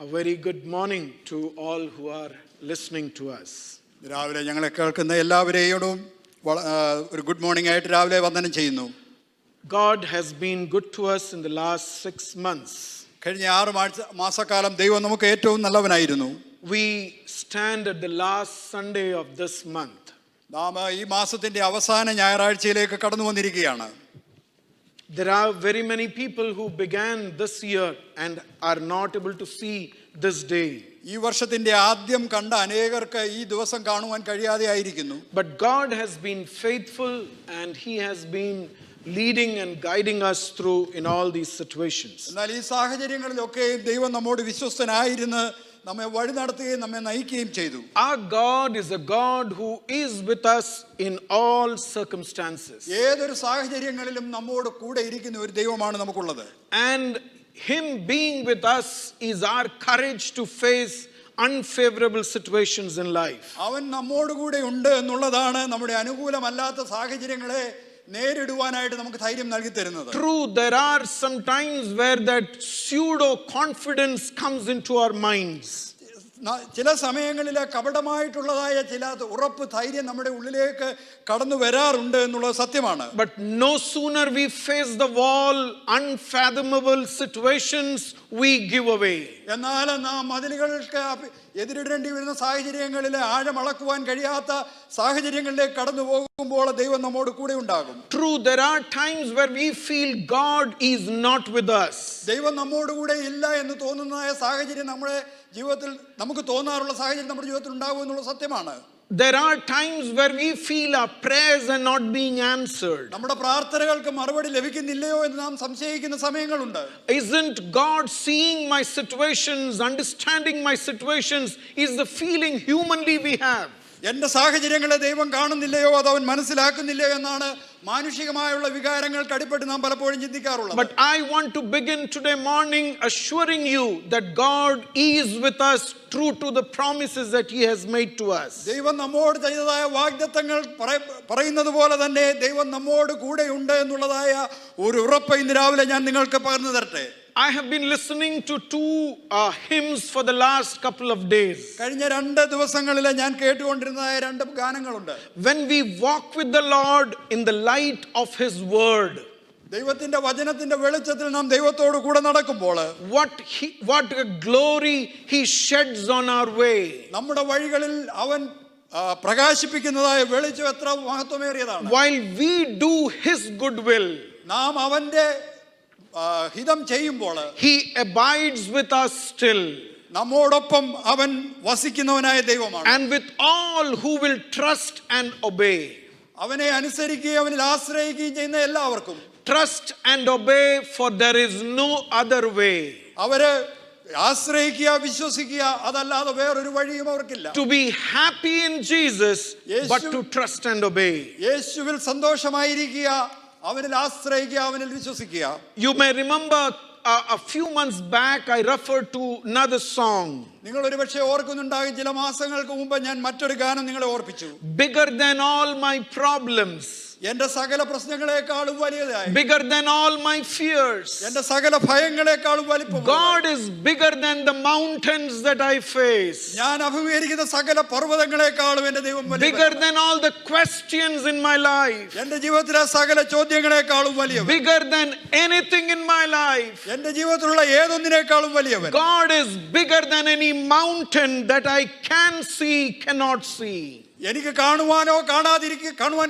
A very good morning to all who are listening to us. രാവിലെ ഞങ്ങളെ കേൾക്കുന്ന എല്ലാവരെയോടും ഒരു ഗുഡ് മോർണിംഗ് ആയിട്ട് രാവിലെ വന്ദനം ചെയ്യുന്നു. God has been good to us in the last 6 months. കഴിഞ്ഞ 6 മാസക്കാലം ദൈവം നമുക്ക് ഏറ്റവും നല്ലവനായിരുന്നു. We stand at the last Sunday of this month. നാം ഈ മാസത്തിന്റെ അവസാന ഞായറാഴ്ചയിലേക്ക് കടന്നു വന്നിരിക്കുകയാണ്. There are very many people who began this year and are not able to see this day. ഈ വർഷത്തിന്റെ ആദ്യം കണ്ട അനേകർക്ക് ഈ ദിവസം കാണുവാൻ കഴിയാതെ ആയിരിക്കുന്നു. But God has been faithful and he has been leading and guiding us through in all these situations. എന്നാൽ ഈ സാഹചര്യങ്ങളിലൊക്കെ ദൈവം നമ്മോട് വിശ്വസ്തനായിരുന്നു, നമ്മെ വഴി നടത്തുകയും നമ്മെ നയിക്കുകയും ചെയ്തു. Our God is a God who is with us in all circumstances. ഏതൊരു സാഹചര്യങ്ങളിലും നമ്മോട് കൂടെ ഇരിക്കുന്ന ഒരു ദൈവമാണ് നമുക്കുള്ളത്. And him being with us is our courage to face unfavorable situations in life. അവൻ നമ്മോട് കൂടെ ഉണ്ട് എന്നുള്ളതാണ് നമ്മുടെ അനുകൂലമല്ലാത്ത സാഹചര്യങ്ങളെ നേരിടുവാനായിട്ട് നമുക്ക് ധൈര്യം നൽകി തരുന്നത്. True, there are some times where that pseudo confidence comes into our minds. ചില സമയങ്ങളിൽ കപടമായിട്ടുള്ളതായ ചില ഉറപ്പ് ധൈര്യം നമ്മുടെ ഉള്ളിലേക്ക് കടന്നു വരാറുണ്ട് എന്നുള്ളത് സത്യമാണ്. But no sooner we face the wall, unfathomable situations we give away. എന്നാൽ നാം മതിലുകൾക്ക് എതിരിടേണ്ടി വരുന്ന സാഹചര്യങ്ങളിൽ ആഴമളക്കുവാൻ കഴിയാത്ത സാഹചര്യങ്ങളിലേക്ക് കടന്നു പോകുമ്പോൾ ദൈവം നമ്മോട് കൂടെ ഉണ്ടാകും. True, there are times where we feel God is not with us. ദൈവം നമ്മോട് കൂടെ ഇല്ല എന്ന് തോന്നുന്ന സാഹചര്യം നമ്മുടെ ജീവിതത്തിൽ നമുക്ക് തോന്നാറുള്ള സാഹചര്യം നമ്മുടെ ജീവിതത്തിൽ ഉണ്ടാകും എന്നുള്ള സത്യമാണ്. There are times where we feel our prayers are not being answered. നമ്മുടെ പ്രാർത്ഥനകൾക്ക് മറുപടി ലഭിക്കുന്നില്ലയോ എന്ന് നാം സംശയിക്കുന്ന സമയങ്ങളുണ്ട്. Isn't God seeing my situations, understanding my situations is the feeling humanly we have. എന്റെ സാഹചര്യങ്ങളെ ദൈവം കാണുന്നില്ലയോ അത് അവൻ മനസ്സിലാക്കുന്നില്ലയോ എന്നാണ് മാനുഷികമായുള്ള വികാരങ്ങൾക്ക് അടിപ്പെട്ട് നാം പലപ്പോഴും ചിന്തിക്കാറുള്ളത്. But I want to begin today morning assuring you that God is with us true to the promises that he has made to us. ദൈവം നമ്മോട് ചെയ്തതായ വാഗ്ദത്തങ്ങൾ പറയുന്നത് പോലെ തന്നെ ദൈവം നമ്മോട് കൂടെയുണ്ട് എന്നുള്ളതായ ഒരു ഉറപ്പ് ഇന്ന് രാവിലെ ഞാൻ നിങ്ങൾക്ക് പകർന്നു തരട്ടെ. I have been listening to 2 hymns for the last couple of days. കഴിഞ്ഞ 2 ദിവസങ്ങളിൽ ഞാൻ കേട്ടുകൊണ്ടിരുന്നതായ 2 ഗാനങ്ങളുണ്ട്. When we walk with the Lord in the light of his word, ദൈവത്തിന്റെ വചനത്തിന്റെ വെളിച്ചത്തിൽ നാം ദൈവത്തോട് കൂടെ നടക്കുമ്പോൾ what a glory he sheds on our way. നമ്മുടെ വഴികളിൽ അവൻ പ്രകാശിപ്പിക്കുന്നതായ വെളിച്ചം എത്ര മഹത്വമേറിയതാണ്. While we do his good will, നാം അവന്റെ ഹിതം ചെയ്യുമ്പോൾ he abides with us still. നമ്മോടൊപ്പം അവൻ വസിക്കുന്നവനായ ദൈവമാണ്. And with all who will trust and obey. അവനെ അനുസരിക്കുകയും അവനിൽ ആശ്രയിക്കുകയും ചെയ്യുന്ന എല്ലാവർക്കും Trust and obey, for there is no other way. അവര് ആശ്രയിക്കുക, വിശ്വസിക്കുക, അതല്ലാതെ വേറൊരു വഴിയും അവർക്കില്ല. To be happy in Jesus, but to trust and obey. യേശുവിൽ സന്തോഷമായിരിക്കുക, അവനിൽ ആശ്രയിക്കുക, അവനിൽ വിശ്വസിക്കുക. You may remember a few months back I referred to another song. നിങ്ങൾ ഒരുപക്ഷെ ഓർക്കുന്നുണ്ടാകും, ചില മാസങ്ങൾക്ക് മുമ്പ് ഞാൻ മറ്റൊരു ഗാനം നിങ്ങളെ ഓർപ്പിച്ചു. Bigger than all my problems. എന്റെ സകല പ്രശ്നങ്ങളെക്കാളും വലിയതായി. Bigger than all my fears. എന്റെ സകല ഭയങ്ങളെക്കാളും വലിപ്പം. God is bigger than the mountains that I face. ഞാൻ അഭിമുഖീകരിക്കുന്ന സകല പർവ്വതങ്ങളെക്കാളും എന്റെ ദൈവം വലിയവനാണ്. Bigger than all the questions in my life. എന്റെ ജീവിതത്തിലെ സകല ചോദ്യങ്ങളെക്കാളും വലിയവൻ. Bigger than anything in my life. എന്റെ ജീവിതത്തിലുള്ള ഏതൊന്നിനേക്കാളും വലിയവൻ. God is bigger than any mountain that I can see, cannot see. എനിക്ക് കാണുവാൻ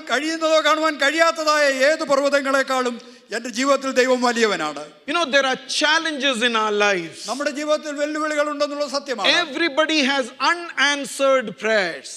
കഴിയുന്നതോ കാണുവാൻ കഴിയാത്തതായ ഏത് പർവ്വതങ്ങളെക്കാളും എന്റെ ജീവിതത്തിൽ ദൈവം വലിയവനാണ്. You know, there are challenges in our lives. നമ്മുടെ ജീവിതത്തിൽ വെല്ലുവിളികൾ ഉണ്ടെന്നുള്ളത് സത്യമാണ്. Everybody has unanswered prayers.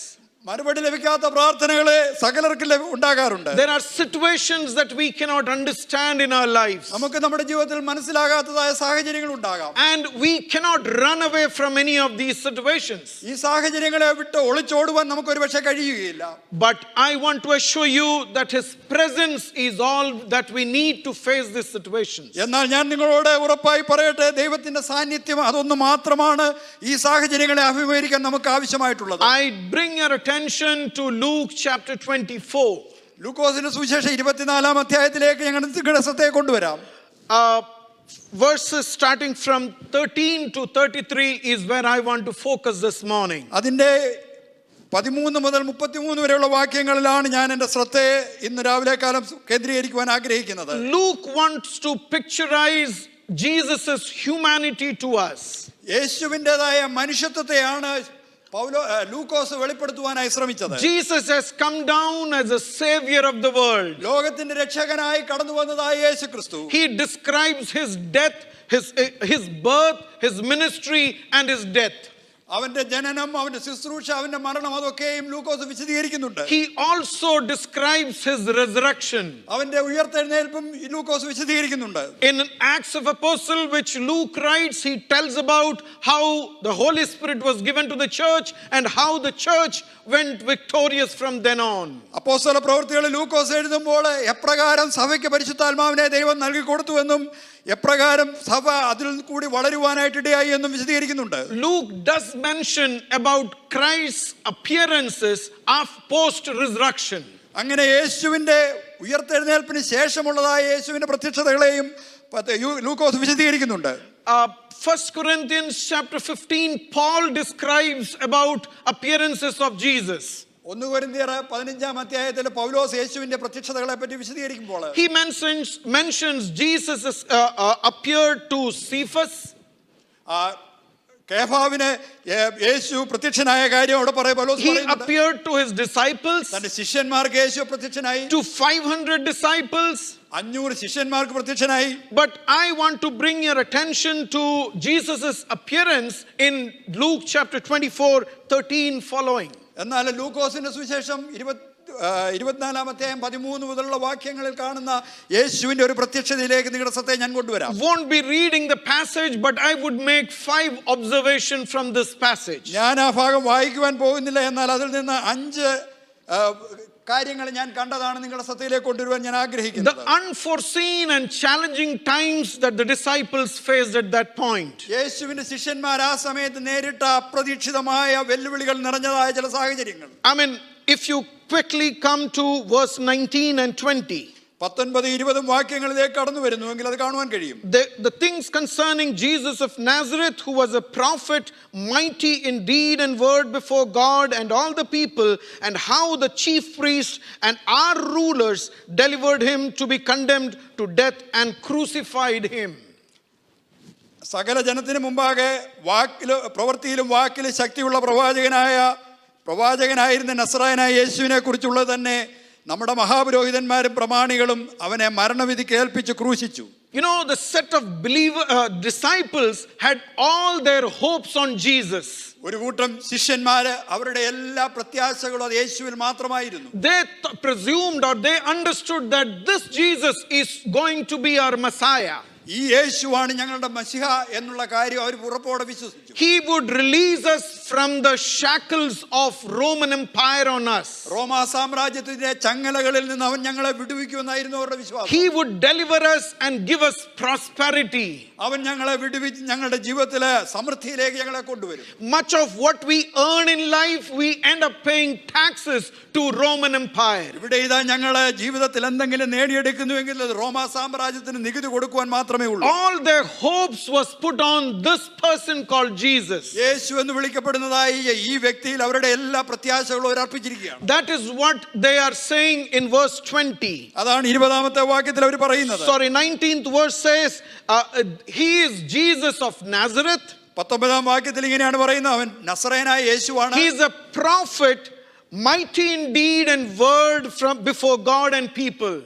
മറുപടി ലഭിക്കാത്ത പ്രാർത്ഥനകളെ സകലർക്കും ഉണ്ടാകാറുണ്ട്. There are situations that we cannot understand in our lives. നമുക്ക് നമ്മുടെ ജീവിതത്തിൽ മനസ്സിലാകാത്തതായ സാഹചര്യങ്ങൾ ഉണ്ടാകാം. And we cannot run away from any of these situations. ഈ സാഹചര്യങ്ങളെ വിട്ട് ഒളിച്ചോടുവാൻ നമുക്ക് ഒരുപക്ഷെ കഴിയുകയില്ല. But I want to assure you that his presence is all that we need to face these situations. എന്നാൽ ഞാൻ നിങ്ങളോട് ഉറപ്പായി പറയട്ടെ, ദൈവത്തിന്റെ സാന്നിധ്യം അതൊന്നു മാത്രമാണ് ഈ സാഹചര്യങ്ങളെ അഭിമുഖീകരിക്കാൻ നമുക്ക് ആവശ്യമായിട്ടുള്ളത്. I bring your attention to Luke chapter 24. ലൂക്കോസിന്റെ സുവിശേഷം 24-ാം അധ്യായത്തിലേക്ക് ഞങ്ങൾ ശ്രദ്ധയെ കൊണ്ടുവരാം. verses starting from 13 to 33 is where I want to focus this morning. അതിൻ്റെ 13 മുതൽ 33 വരെയുള്ള വാക്യങ്ങളിലാണ് ഞാൻ എൻ്റെ ശ്രദ്ധയെ ഇന്ന് രാവിലെ കാലം കേന്ദ്രീകരിക്കുവാൻ ആഗ്രഹിക്കുന്നത്. Luke wants to picturize Jesus' humanity to us. യേശുവിൻ്റെതായ മനുഷ്യത്വത്തെയാണ് ലൂക്കോസ് വെളിപ്പെടുത്തുവാനായി ശ്രമിച്ചത്. Jesus has come down as a savior of the world. ലോകത്തിന്റെ രക്ഷകനായി കടന്നു വന്നതായ യേശുക്രിസ്തു. He describes his death, his birth, his ministry and his death. അവന്റെ ജനനം, അവന്റെ ശുശ്രൂഷ, അവന്റെ മരണം അതൊക്കെയും ലൂക്കോസ് വിശദീകരിക്കുന്നുണ്ട്. He also describes his resurrection. അവന്റെ ഉയർത്തെഴുന്നേൽപ്പും ലൂക്കോസ് വിശദീകരിക്കുന്നുണ്ട്. In Acts of Apostle, which Luke writes, he tells about how the Holy Spirit was given to the church and how the church went victorious from then on. അപ്പോസ്തല പ്രവൃത്തികളിൽ ലൂക്കോസ് എഴുതുമ്പോൾ എപ്രകാരം സഭയ്ക്ക് പരിശുദ്ധാത്മാവിനെ ദൈവം നൽകി കൊടുത്തുവെന്നും എപ്രകാരം സഭ അതിൽ കൂടി വളരുവാനായിട്ട് ഇടയായി എന്നും വിശദീകരിക്കുന്നുണ്ട്. Luke does mention about Christ's appearances of post resurrection. അങ്ങനെ യേശുവിന്റെ ഉയർത്തെഴുന്നേൽപ്പിന് ശേഷമുള്ളതായ യേശുവിന്റെ പ്രത്യക്ഷതകളെയും ലൂക്കോസ് വിശദീകരിക്കുന്നുണ്ട്. 1 Corinthians chapter 15, Paul describes about appearances of Jesus. 1 കൊരിന്ത്യർ 15 അധ്യായത്തിൽ പൗലോസ് യേശുവിന്റെ പ്രത്യക്ഷതകളെ പറ്റി വിശദീകരിക്കുമ്പോൾ He mentions Jesus appeared to Cephas. കേഫാവിന് യേശു പ്രത്യക്ഷനായ കാര്യം അവിടെ പൗലോസ് He പറയുന്നുണ്ട്. appeared to his disciples. തന്റെ ശിഷ്യന്മാർക്ക് യേശു പ്രത്യക്ഷനായി. To 500 disciples. 500 ശിഷ്യന്മാർക്ക് പ്രത്യക്ഷനായി. But I want to bring your attention to Jesus' appearance in Luke chapter 24:13 following. എന്നാൽ ലൂക്കോസിന്റെ സുവിശേഷം 24 അധ്യായം 13 മുതലുള്ള വാക്യങ്ങളിൽ കാണുന്ന യേശുവിന്റെ ഒരു പ്രത്യക്ഷതയിലേക്ക് നിങ്ങളുടെ ശ്രദ്ധയെ ഞാൻ കൊണ്ടുവരാം. Won't be reading the passage, but I would make 5 observations from this passage. ഞാൻ ആ ഭാഗം വായിക്കുവാൻ പോകുന്നില്ല, എന്നാൽ അതിൽ നിന്ന് 5 കാര്യങ്ങൾ ഞാൻ കണ്ടതാണ് നിങ്ങളുടെ ശ്രദ്ധയിലേക്ക് കൊണ്ടുവരുവാൻ ഞാൻ ആഗ്രഹിക്കുന്നത്. The unforeseen and challenging times that the disciples faced at that point. യേശുവിന്റെ ശിഷ്യന്മാർ ആ സമയത്ത് നേരിട്ട അപ്രതീക്ഷിതമായ വെല്ലുവിളികൾ നിറഞ്ഞതായ ചില സാഹചര്യങ്ങൾ. I mean, if you quickly come to verse 19 and 20. 19-20 വാക്യങ്ങളിലേക്ക് കടന്നു വരുന്നുവെങ്കിൽ അത് കാണുവാൻ കഴിയും. The things concerning Jesus of Nazareth, who was a prophet, mighty in deed and word before God and all the people, and how the chief priests and our rulers delivered him to be condemned to death and crucified him. സകല ജനത്തിന് മുമ്പാകെ പ്രവൃത്തിയിലും വാക്കിലും ശക്തിയുള്ള പ്രവാചകനായിരുന്ന നസറായനായ യേശുവിനെ കുറിച്ചുള്ളത് തന്നെ നമ്മുടെ മഹാപുരോഹിതന്മാരും പ്രമാണികളും അവനെ മരണവിധിക്ക് ഏൽപ്പിച്ച് ക്രൂശിച്ചു. You know, the set of disciples had all their hopes on Jesus. ഒരു കൂട്ടം ശിഷ്യന്മാര് അവരുടെ എല്ലാ പ്രത്യാശകളും അത് യേശുവിൽ മാത്രമായിരുന്നു. They presumed or they understood that this Jesus is going to be our Messiah. ഈ യേശുവാണ് ഞങ്ങളുടെ മശിഹ എന്നുള്ള കാര്യം അവർ ഉറപ്പോടെ വിശ്വസിച്ചു. He would release us from the shackles of Roman Empire on us. റോമാ സാമ്രാജ്യത്തിന്റെ ചങ്ങലകളിൽ നിന്ന് അവൻ ഞങ്ങളെ വിടുവിക്കുമെന്നായിരുന്നു അവരുടെ വിശ്വാസം. He would deliver us and give us prosperity. അവൻ ഞങ്ങളെ വിടുവിച്ച് ഞങ്ങളുടെ ജീവിതത്തിലെ സമൃദ്ധിയിലേക്ക് ഞങ്ങളെ കൊണ്ടുവരും. Much of what we earn in life, we end up paying taxes to Roman Empire. ഇവിടെ ഇതാ ഞങ്ങളെ ജീവിതത്തിൽ എന്തെങ്കിലും നേടിയെടുക്കുന്നുവെങ്കിൽ അത് റോമാ സാമ്രാജ്യത്തിന് നികുതി കൊടുക്കുവാൻ മാത്രമേ ഉള്ളൂ. All their hopes was put on this person called Jesus. യേശു എന്ന് വിളിക്കപ്പെടുന്നതായി ഈ വ്യക്തിയിൽ അവരുടെ എല്ലാ പ്രത്യാശകളും അവർ അർപ്പിച്ചിരിക്കുകയാണ്. That is what they are saying in verse 20. അതാണ് 20-ാമത്തെ വാക്യത്തിൽ അവർ പറയുന്നത്. 19th verse says, he is Jesus of Nazareth. 19-ാം വാക്യത്തിൽ ഇങ്ങനെയാണ് പറയുന്നത്, അവൻ നസറേനായ യേശുവാണ്. He is a prophet, mighty in deed and word from before God and people.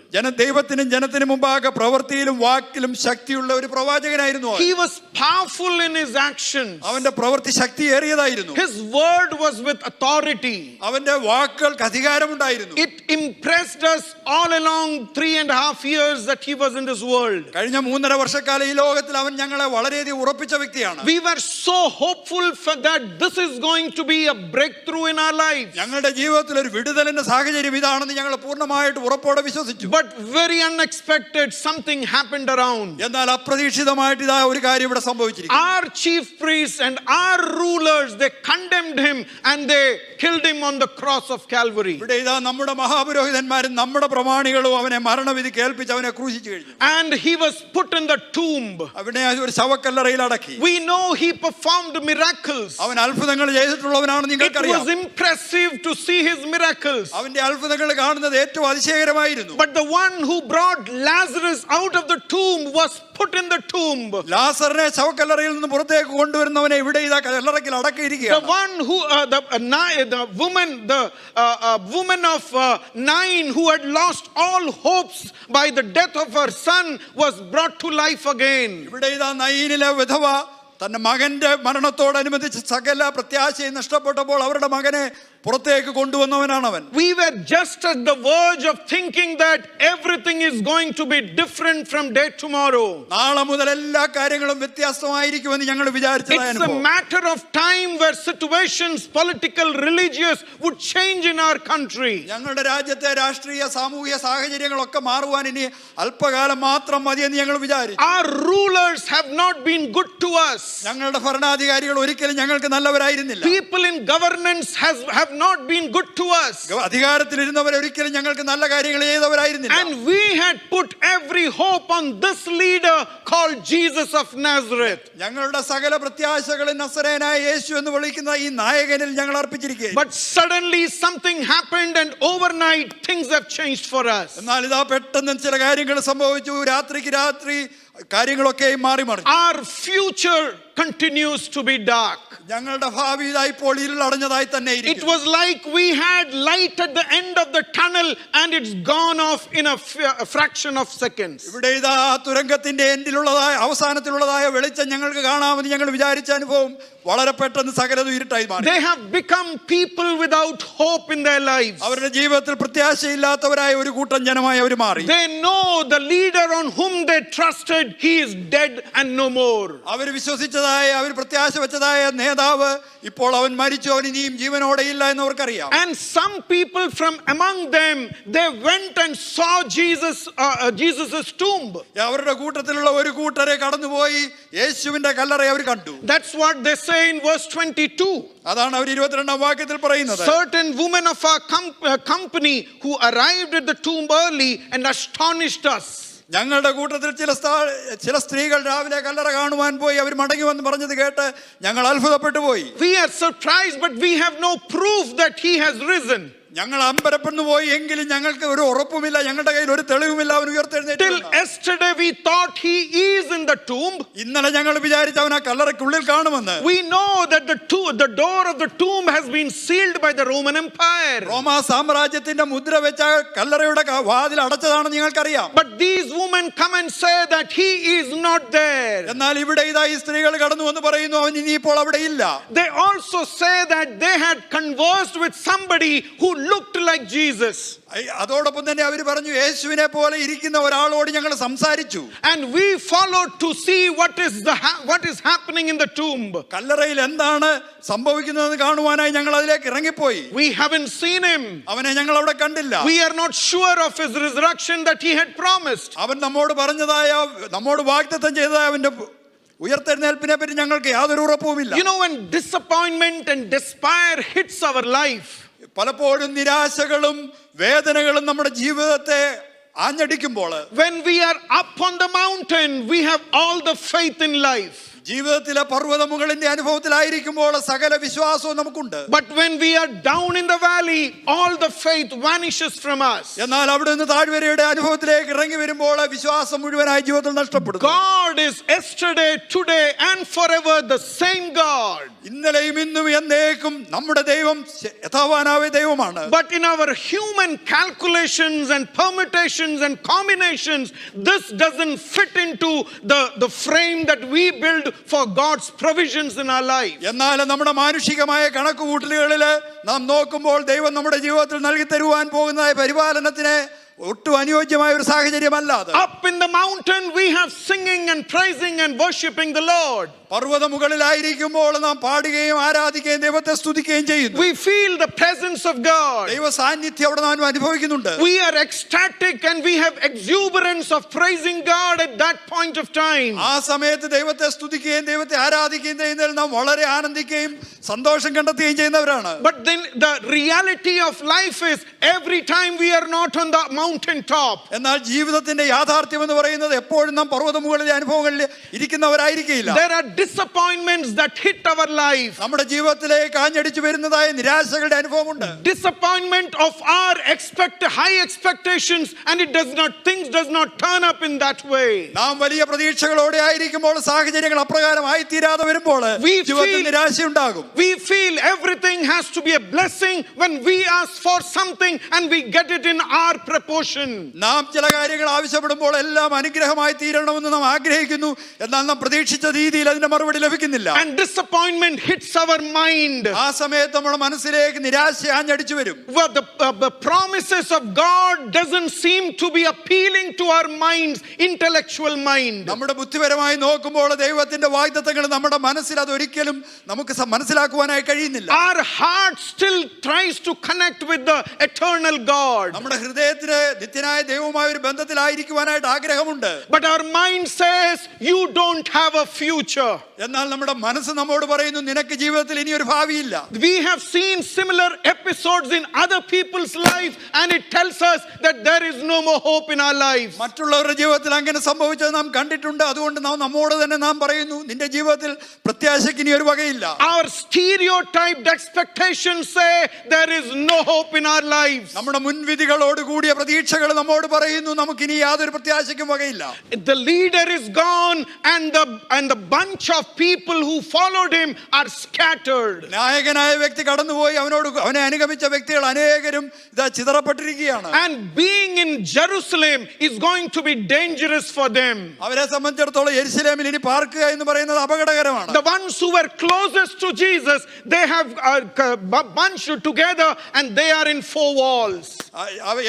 ദൈവത്തിനും ജനത്തിനും മുമ്പാകെ പ്രവൃത്തിയിലും വാക്കിലും ശക്തിയുള്ള ഒരു പ്രവാചകനായിരുന്നു. He was powerful in his actions. അവന്റെ പ്രവൃത്തി ശക്തിയേറിയതായിരുന്നു. His word was with authority. അവന്റെ വാക്കുകൾക്ക് അധികാരമുണ്ടായിരുന്നു. It impressed us all along 3.5 years that he was in this world. കഴിഞ്ഞ 3.5 വർഷക്കാലം ഈ ലോകത്തിൽ അവൻ ഞങ്ങളെ വളരെയധികം ഉറപ്പിച്ച വ്യക്തിയാണ്. We were so hopeful for that this is going to be a breakthrough in our lives. ഞങ്ങളുടെ ജീവിതത്തിൽ ഒരു വിടുതലിന്റെ സാഹചര്യം ഇതാണെന്ന് ഞങ്ങൾ പൂർണ്ണമായിട്ട് ഉറപ്പോടെ വിശ്വസിച്ചു. But very unexpected, something happened around. എന്നാൽ അപ്രതീക്ഷിതമായിട്ട് ഇതാ ഒരു കാര്യം ഇവിടെ സംഭവിച്ചിരിക്കുന്നു. Our chief priests and our rulers, they condemned him and they killed him on the cross of Calvary. ഇവിടെ ഇതാ നമ്മുടെ മഹാപുരോഹിതന്മാരും നമ്മുടെ പ്രമാണികളും അവനെ മരണവിധി കേൾപ്പിച്ച് അവനെ ക്രൂശിച്ചു കഴിഞ്ഞു. And he was put in the tomb. അവനെ ഒരു ശവക്കല്ലറയിൽ അടക്കി. We know he performed miracles. അവൻ അത്ഭുതങ്ങൾ ചെയ്തിട്ടുള്ളവനാണെന്ന് It നിങ്ങൾക്കറിയാം. was impressive to see his miracles. അവന്റെ അത്ഭുതങ്ങൾ കാണുന്നത് ഏറ്റവും അതിശയകരമായിരുന്നു. But the one who brought Lazarus out of the tomb was put in the tomb. ലാസറിനെ ശവക്കല്ലറയിൽ നിന്ന് പുറത്തേക്ക് കൊണ്ടുവരുന്നവനെ ഇവിടെ ഇതാ കല്ലറയിൽ The അടക്കിയിരിക്കുകയാണ്. one who the woman of Nain who had lost all hopes by the death of her son was brought to life again. ഇവിടെ ഇതാ നയീനിലെ വിധവ തന്റെ മകന്റെ മരണത്തോടനുബന്ധിച്ച് സകല പ്രത്യാശയും നഷ്ടപ്പെട്ടപ്പോൾ അവരുടെ മകനെ പുറത്തേക്ക് കൊണ്ടുവന്നവനാണ് അവൻ. We were just at the verge of thinking that everything is going to be different from day tomorrow. നാളെ മുതൽ എല്ലാ കാര്യങ്ങളും വ്യത്യസ്തമായിരിക്കുമെന്ന് ഞങ്ങൾ It's a വിചാരിച്ചതായിരുന്നു. matter of time where situations, political, religious, would change in our country. ഞങ്ങളുടെ രാജ്യത്തെ രാഷ്ട്രീയ സാമൂഹിക സാഹചര്യങ്ങളൊക്കെ മാറുവാൻ ഇനി അല്പകാലം മാത്രം മതിയെന്ന് ഞങ്ങൾ വിചാരിച്ചു. Our rulers have not been good to us. ഞങ്ങളുടെ ഭരണാധികാരികൾ ഒരിക്കലും ഞങ്ങൾക്ക് നല്ലവരായിരുന്നില്ല. People in governance have not been good to us. അധികാരത്തിലിരുന്നവർ ഒരിക്കലും ഞങ്ങൾക്ക് നല്ല കാര്യങ്ങൾ ചെയ്തവരായിരുന്നില്ല. And we had put every hope on this leader called Jesus of Nazareth. ഞങ്ങളുടെ സകല പ്രത്യാശകളും നസറേനായ യേശു എന്ന് വിളിക്കുന്ന ഈ നായകനിൽ ഞങ്ങൾ അർപ്പിച്ചിരിക്കുകയാണ്. But suddenly something happened and overnight things have changed for us. എന്നാൽ ഇതാ പെട്ടെന്ന് ചില കാര്യങ്ങൾ സംഭവിച്ചു. രാത്രിക്ക് രാത്രി കാര്യങ്ങളൊക്കെ മാറി മറിഞ്ഞു. Our future continues to be dark. ഞങ്ങളുടെ ഭാവി ഇതാ ഇപ്പോൾ ഇരുളടഞ്ഞതായി തന്നെ It ഇരിക്കുന്നു. was like we had light at the end of the tunnel and it's gone off in a fraction of seconds. ഇവിടെ ഇതാ തുരങ്കത്തിന്റെ എൻഡിലുള്ളതായ അവസാനത്തിലുള്ളതായ വെളിച്ചം ഞങ്ങൾക്ക് കാണാമെന്ന് ഞങ്ങൾ വിചാരിച്ച അനുഭവം വളരെ പെട്ടെന്ന് സകലതും ഇരുട്ടായി മാറി. They have become people without hope in their lives. അവരുടെ ജീവിതത്തിൽ പ്രത്യാശയില്ലാത്തവരായ ഒരു കൂട്ടം ജനമായി അവർ മാറി. They know the leader on whom they trusted, he is dead and no more. അവർ വിശ്വസിച്ചതായ അവർ പ്രത്യാശ വെച്ചതായ നേതാവ് ഇപ്പോൾ അവൻ മരിച്ചു, അവൻ ഇനിയും ജീവനോടെ ഇല്ല എന്ന് അവർക്കറിയാം. And some people from among them, they went and saw Jesus's tomb. അവരുടെ കൂട്ടത്തിലുള്ള ഒരു കൂട്ടരെ കടന്നുപോയി യേശുവിന്റെ കല്ലറ അവർ കണ്ടു. That's what they say in verse 22. അതാണ് അവർ 22-ാം വാക്യത്തിൽ പറയുന്നത്. Certain women of our company who arrived at the tomb early and astonished us. ഞങ്ങളുടെ കൂട്ടത്തിൽ ചില സ്ത്രീകൾ രാവിലെ കല്ലറ കാണുവാൻ പോയി അവർ മടങ്ങി വന്ന് പറഞ്ഞത് കേട്ട് ഞങ്ങൾ അത്ഭുതപ്പെട്ടു പോയി. We are surprised, but we have no proof that he has risen. ഞങ്ങൾ അമ്പരപ്പെടുന്നു പോയി, എങ്കിലും ഞങ്ങൾക്ക് ഒരു ഉറപ്പുമില്ല, ഞങ്ങളുടെ കയ്യിൽ ഒരു തെളിവുമില്ല അവൻ ഉയർത്തെഴുന്നേറ്റു. Till yesterday we thought he is in the tomb. ഇന്നലെ ഞങ്ങൾ വിചാരിച്ചു അവൻ ആ കല്ലറയ്ക്കുള്ളിൽ കാണുമെന്ന്. We know that the door of the tomb has been sealed by the Roman Empire. റോമാ സാമ്രാജ്യത്തിന്റെ മുദ്ര വെച്ച കല്ലറയുടെ വാതിൽ അടച്ചതാണെന്ന് ഞങ്ങൾക്കറിയാം. But these women come and say that he is not there. എന്നാൽ ഇവിടെ ഇതാ ഈ സ്ത്രീകൾ കടന്നു വന്ന് പറയുന്നു അവൻ ഇനിയിപ്പോൾ അവിടെ ഇല്ല. They also say that they had conversed with somebody who looked like Jesus. അതോടൊപ്പം തന്നെ അവർ പറഞ്ഞു യേശുവിനെ പോലെ ഇരിക്കുന്ന ഒരാളോട് ഞങ്ങൾ സംസാരിച്ചു. And we followed to see what is happening in the tomb. കല്ലറയിൽ എന്താണ് സംഭവിക്കുന്നതെന്ന് കാണുവാനായി ഞങ്ങൾ അതിലേക്ക് ഇറങ്ങിപ്പോയി. We haven't seen him. അവനെ ഞങ്ങൾ അവിടെ കണ്ടില്ല. We are not sure of his resurrection that he had promised. അവൻ നമ്മോട് വാഗ്ദത്തം ചെയ്തതായ അവന്റെ ഉയർത്തെഴുന്നേൽപ്പിനെ പറ്റി ഞങ്ങൾക്ക് യാതൊരു ഉറപ്പുമില്ല. You know, when disappointment and despair hits our life, പലപ്പോഴും നിരാശകളും വേദനകളും നമ്മുടെ ജീവിതത്തെ ആഞ്ഞടിക്കുമ്പോൾ, when we are up on the mountain, we have all the faith in life. ജീവിതത്തിലെ പർവ്വതമുകളിന്റെ അനുഭവത്തിലായിരിക്കുമ്പോൾ സകല വിശ്വാസവും നമുക്കുണ്ട്. But when we are down in the valley, all the faith vanishes from us. എന്നാൽ അവിടെ നിന്ന് താഴ്വരയുടെ അനുഭവത്തിലേക്ക് ഇറങ്ങി വരുമ്പോൾ വിശ്വാസം മുഴുവനായി ജീവിതത്തിൽ നഷ്ടപ്പെടും. God is yesterday, today and forever the same God. ഇന്നലെയും ഇന്നും എന്നേക്കും നമ്മുടെ ദൈവം യഥാവാനായ ദൈവമാണ്. But in our human calculations and permutations and combinations, this doesn't fit into the frame that we build for God's provisions in our life. എന്നാൽ നമ്മുടെ മാനുഷികമായ കണക്കുകൂട്ടലുകളിൽ നാം നോക്കുമ്പോൾ ദൈവം നമ്മുടെ ജീവിതത്തിൽ നൽകി തരുവാൻ പോകുന്ന പരിപാലനത്തിനെ ഒട്ടും അനുയോജ്യമായ ഒരു സാഹചര്യമല്ല അത്. Up in the mountain, we have singing and praising and worshiping the Lord. പർവ്വത മുകളിലായിരിക്കുമ്പോൾ നാം പാടുകയും ആരാധിക്കുകയും ദൈവത്തെ സ്തുതിക്കുകയും ചെയ്യുന്നു. We feel the presence of God. ദൈവ സാന്നിധ്യം അവിടെ നാം അനുഭവിക്കുന്നുണ്ട്. We are ecstatic and we have exuberance of praising God at that point of time. ആ സമയത്ത് ദൈവത്തെ സ്തുതിക്കുകയും ദൈവത്തെ ആരാധിക്കുകയും ചെയ്യുന്നതിൽ നാം വളരെ ആനന്ദിക്കുകയും സന്തോഷം കണ്ടെത്തുകയും ചെയ്യുന്നവരാണ്. But then the reality of life is every time we are not on the mountain top. എന്നാൽ ജീവിതത്തിന്റെ യാഥാർത്ഥ്യം എന്ന് പറയുന്നത് എപ്പോഴും നാം പർവ്വത മുകളിലെ അനുഭവങ്ങളിൽ ഇരിക്കുന്നവരായിരിക്കില്ല. There are disappointments that hit our life. നമ്മുടെ ജീവിതത്തിലേക്ക് ആഞ്ഞടിച്ചു വരുന്നതായ നിരാശകളുടെ അനുഭവമുണ്ട്. Disappointment of our high expectations, and things does not turn up in that way. നാം വലിയ പ്രതീക്ഷകളോടെ ആയിരിക്കുമ്പോൾ സാഹചര്യങ്ങൾ അപ്രകാരമായി തീരാതെ വരുമ്പോൾ ജീവിതത്തിൽ നിരാശയുണ്ടാകും. We feel everything has to be a blessing when we ask for something and we get it in our proportion. നാം ചില കാര്യങ്ങൾ ആവശ്യപ്പെടുമ്പോൾ എല്ലാം അനുഗ്രഹമായി തീരണമെന്ന് നാം ആഗ്രഹിക്കുന്നു. എന്നാൽ നാം പ്രതീക്ഷിച്ച രീതിയിൽ അതിന്റെ മറുപടി ലഭിക്കുന്നില്ല. And disappointment hits our mind. ആ സമയത്ത് നമ്മുടെ മനസ്സിലേക്ക് നിരാശ ആഞ്ഞടിച്ചു വരും. Well, the promises of God doesn't seem to be appealing to our minds, intellectual mind. നമ്മുടെ ബുദ്ധിപരമായി നോക്കുമ്പോൾ ദൈവത്തിന്റെ വാഗ്ദത്തങ്ങൾ നമ്മുടെ മനസ്സിൽ അതൊരിക്കലും നമുക്ക് മനസ്സിലാക്കുവാനായി കഴിയുന്നില്ല. Our heart still tries to connect with the eternal God. നമ്മുടെ ഹൃദയത്തിന് നിത്യനായ ദൈവവുമായി ഒരു ബന്ധത്തിലായിരിക്കുവാനായിട്ട് ആഗ്രഹമുണ്ട്. But our mind says you don't have a future. എന്നാൽ നമ്മുടെ മനസ്സ് നമ്മോട് പറയുന്നു നിനക്ക് ജീവിതത്തിൽ ഇനി ഒരു ഭാവിയില്ല. We have seen similar episodes in other people's life and it tells us that there is no more hope in our lives. മറ്റുള്ളവരുടെ ജീവിതത്തിൽ അങ്ങനെ സംഭവിച്ചത് നാം കണ്ടിട്ടുണ്ട്. അതുകൊണ്ട് നമ്മോട് തന്നെ നാം പറയുന്നു നിന്റെ ജീവിതത്തിൽ പ്രത്യാശയ്ക്ക് ഇനി ഒരു വകയില്ല. Our stereotyped expectations say there is no hope in our lives. നമ്മുടെ മുൻവിധികളോട് കൂടിയ പ്രതീക്ഷകൾ നമ്മോട് പറയുന്നു നമുക്കിനി യാതൊരു പ്രത്യാശയ്ക്കും വകയില്ല. The leader is gone and the bunch of people who followed him are scattered. നായകനായ വ്യക്തി കടന്നുപോയി അവനെ അനുഗമിച്ച വ്യക്തികൾ അനേകരും ഇതാ ചിതറപ്പെട്ടിരിക്കുകയാണ്. And being in Jerusalem is going to be dangerous for them. അവരെ സംബന്ധിച്ചിടത്തോളം യെരുശലേമിൽ ഇനി പാർക്കുക എന്ന് പറയുന്നത് അപകടകരമാണ്. The ones who were closest to Jesus, they have bunched together and they are in four walls.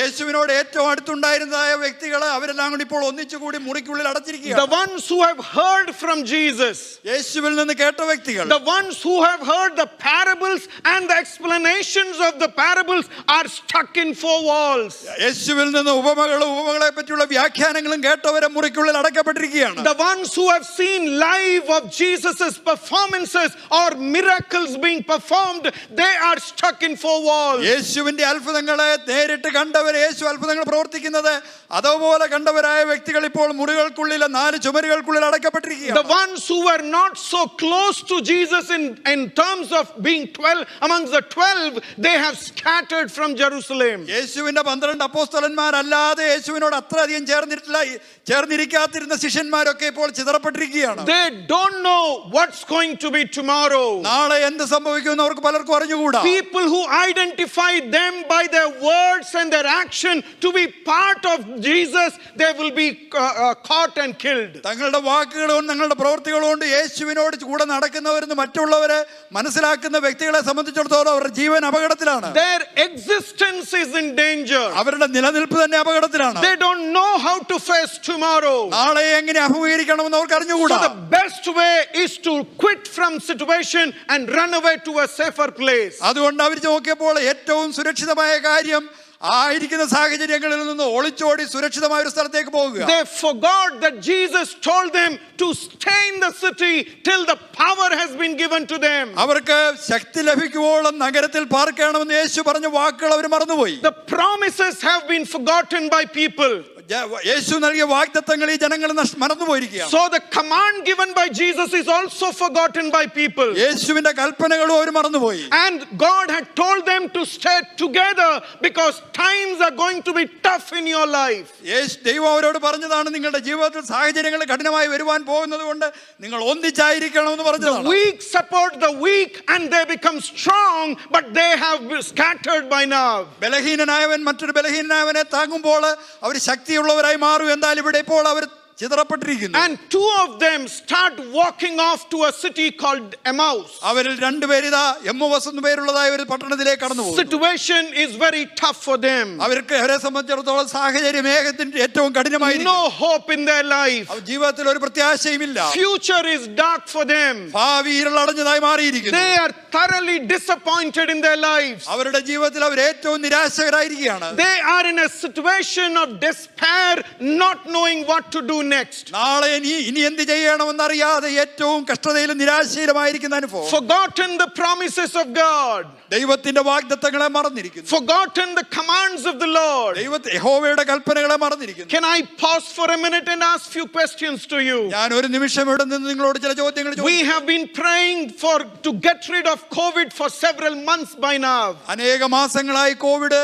യേശുവിനോട് ഏറ്റവും അടുത്തുണ്ടായിരുന്നതായ വ്യക്തികൾ അവരെല്ലാം കൂടി ഇപ്പോൾ ഒന്നിച്ചുകൂടി മുറിക്കുള്ളിൽ അടച്ചിരിക്കുകയാണ്. The ones who have heard from Jesus, യേശുവിൽ നിന്ന് കേട്ട വ്യക്തികൾ, the ones who have heard the parables and the explanations of the parables are stuck in four walls. യേശുവിൽ നിന്ന് ഉപമകളെ പറ്റിയുള്ള വ്യാഖ്യാനങ്ങളും കേട്ടവരെ മുറിക്കുള്ളിൽ അടക്കപ്പെട്ടിരിക്കുകയാണ്. The ones who have seen live of Jesus's performances or miracles being performed, they are stuck in four walls. യേശുവിന്റെ അത്ഭുതങ്ങളെ നേരിട്ട് കണ്ടവരെ, യേശു അത്ഭുതങ്ങൾ പ്രവർത്തിക്കുന്നത് അതുപോലെ കണ്ടവരായ വ്യക്തികൾ ഇപ്പോൾ മുറികൾക്കുള്ളിൽ 4 ചുമരുകൾക്കുള്ളിൽ അടക്കപ്പെട്ടിരിക്കുകയാണ്. The ones who were not so close to Jesus in terms of being 12 amongst the 12, they have scattered from Jerusalem. യേശുവിന്റെ 12 അപ്പോസ്തലന്മാരല്ലാതെ യേശുവിനോട് അത്രയധികം ചേർന്നിരിക്കാതിരുന്ന ശിഷ്യന്മാരൊക്കെ ഇപ്പോൾ ചിതറപ്പെട്ടിരിക്കുകയാണ്. They don't know what's going to be tomorrow. നാളെ എന്ത് സംഭവിക്കുമെന്ന് അവർക്ക് പലർക്കും അറിഞ്ഞുകൂടാ. People who identify them by their words and their action to be part of Jesus, they will be caught and killed. തങ്ങളുടെ വാക്കുകളും തങ്ങളുടെ പ്രവൃത്തികളും കൊണ്ട് യേശുവിനോട് കൂടെ നടക്കുന്നവരെന്ന് മറ്റുള്ളവരെ മനസ്സിലാക്കുന്ന വ്യക്തികളെ സംബന്ധിച്ചിടത്തോളം അവരുടെ ജീവൻ അപകടത്തിലാണ്. Their existence is in danger. അവരുടെ നിലനിൽപ്പ് തന്നെ അപകടത്തിലാണ്. They don't know how to face tomorrow. നാളെ എങ്ങനെ അഭിമുഖീകരിക്കണമെന്ന് അവർക്ക് അറിഞ്ഞുകൂടാ. So the best way is to quit from situation and run away to a safer place. അതുകൊണ്ട് അവർ നോക്കിയപ്പോൾ ഏറ്റവും സുരക്ഷിതമായ കാര്യം ആയിരിക്കുന്ന സാഹചര്യങ്ങളിൽ നിന്ന് ഒളിച്ചോടി സുരക്ഷിതമായ ഒരു സ്ഥലത്തേക്ക് പോകുക. They forgot that Jesus told them to stay in the city till the power has been given to them. അവർക്ക് ശക്തി ലഭിക്കുവോളം നഗരത്തിൽ പാർക്കണമെന്ന് യേശു പറഞ്ഞ വാക്കുകൾ അവർ മറന്നുപോയി. The promises have been forgotten by people. യേശു നൽകിയ വാഗ്ദത്തങ്ങൾ ഈ ജനങ്ങൾ മറന്നുപോയിരിക്കുകയാണ്. So the command given by Jesus is also forgotten by people. യേശുവിന്റെ കൽപ്പനകളും അവർ മറന്നുപോയി. And God had told them to stay together because times are going to be tough in your life. ദൈവം അവരോട് പറഞ്ഞതാണ് നിങ്ങളുടെ ജീവിതത്തിൽ സാഹചര്യങ്ങൾ കഠിനമായി വരുവാൻ പോകുന്നത് കൊണ്ട് നിങ്ങൾ ഒന്നിച്ചായിരിക്കണമെന്ന് പറഞ്ഞതാണ്. The weak support the weak and they become strong, but they have been scattered by now. ബലഹീനനായവൻ മറ്റൊരു ബലഹീനനായവനെ താങ്ങുമ്പോൾ അവർ ശക്തിയുള്ളവരായി മാറും. എന്നാൽ ഇവിടെ ഇപ്പോൾ അവർ ചിതറപ്പെട്ടിരിക്കുന്നു. And two of them start walking off to a city called Emmaus. അവരിൽ രണ്ടുപേരിതാ എമ്മോസ് എന്നു പേരുള്ളതായ ഒരു പട്ടണത്തിലേക്ക് കടന്നു പോകും. Situation is very tough for them. അവരെ സംബന്ധിച്ചിടത്തോളം സാഹചര്യം ഏറ്റവും കഠിനമായിരിക്കും. No hope in their life. ജീവിതത്തിൽ ഒരു പ്രത്യാശയുമില്ല. Future is dark for them. ഭാവി ഇരുളടഞ്ഞതായി മാറിയിരിക്കുന്നു. They are thoroughly disappointed in their lives. അവരുടെ ജീവിതത്തിൽ അവർ ഏറ്റവും നിരാശകരായിരിക്കുകയാണ്. They are in a situation of despair, not knowing what to do next. നാളെ ഇനി എന്ത് ചെയ്യണമെന്നറിയാതെ ഏറ്റവും കഷ്ടതയിലും നിരാശയിലുമായിരിക്കുന്ന അനുഭവം. Forgotten the promises of God. ദൈവത്തിന്റെ വാഗ്ദത്തങ്ങളെ മറന്നിരിക്കുന്നു. Forgotten the commands of the Lord. യഹോവയുടെ കൽപ്പനകളെ മറന്നിരിക്കുന്നു. Can I pause for a minute and ask few questions to you? ഞാൻ ഒരു നിമിഷം ഇവിടെ നിന്ന് നിങ്ങളോട് ചില ചോദ്യങ്ങൾ ചോദിക്കാം. We have been praying to get rid of COVID for several months by now. അനേക മാസങ്ങളായി കോവിഡ്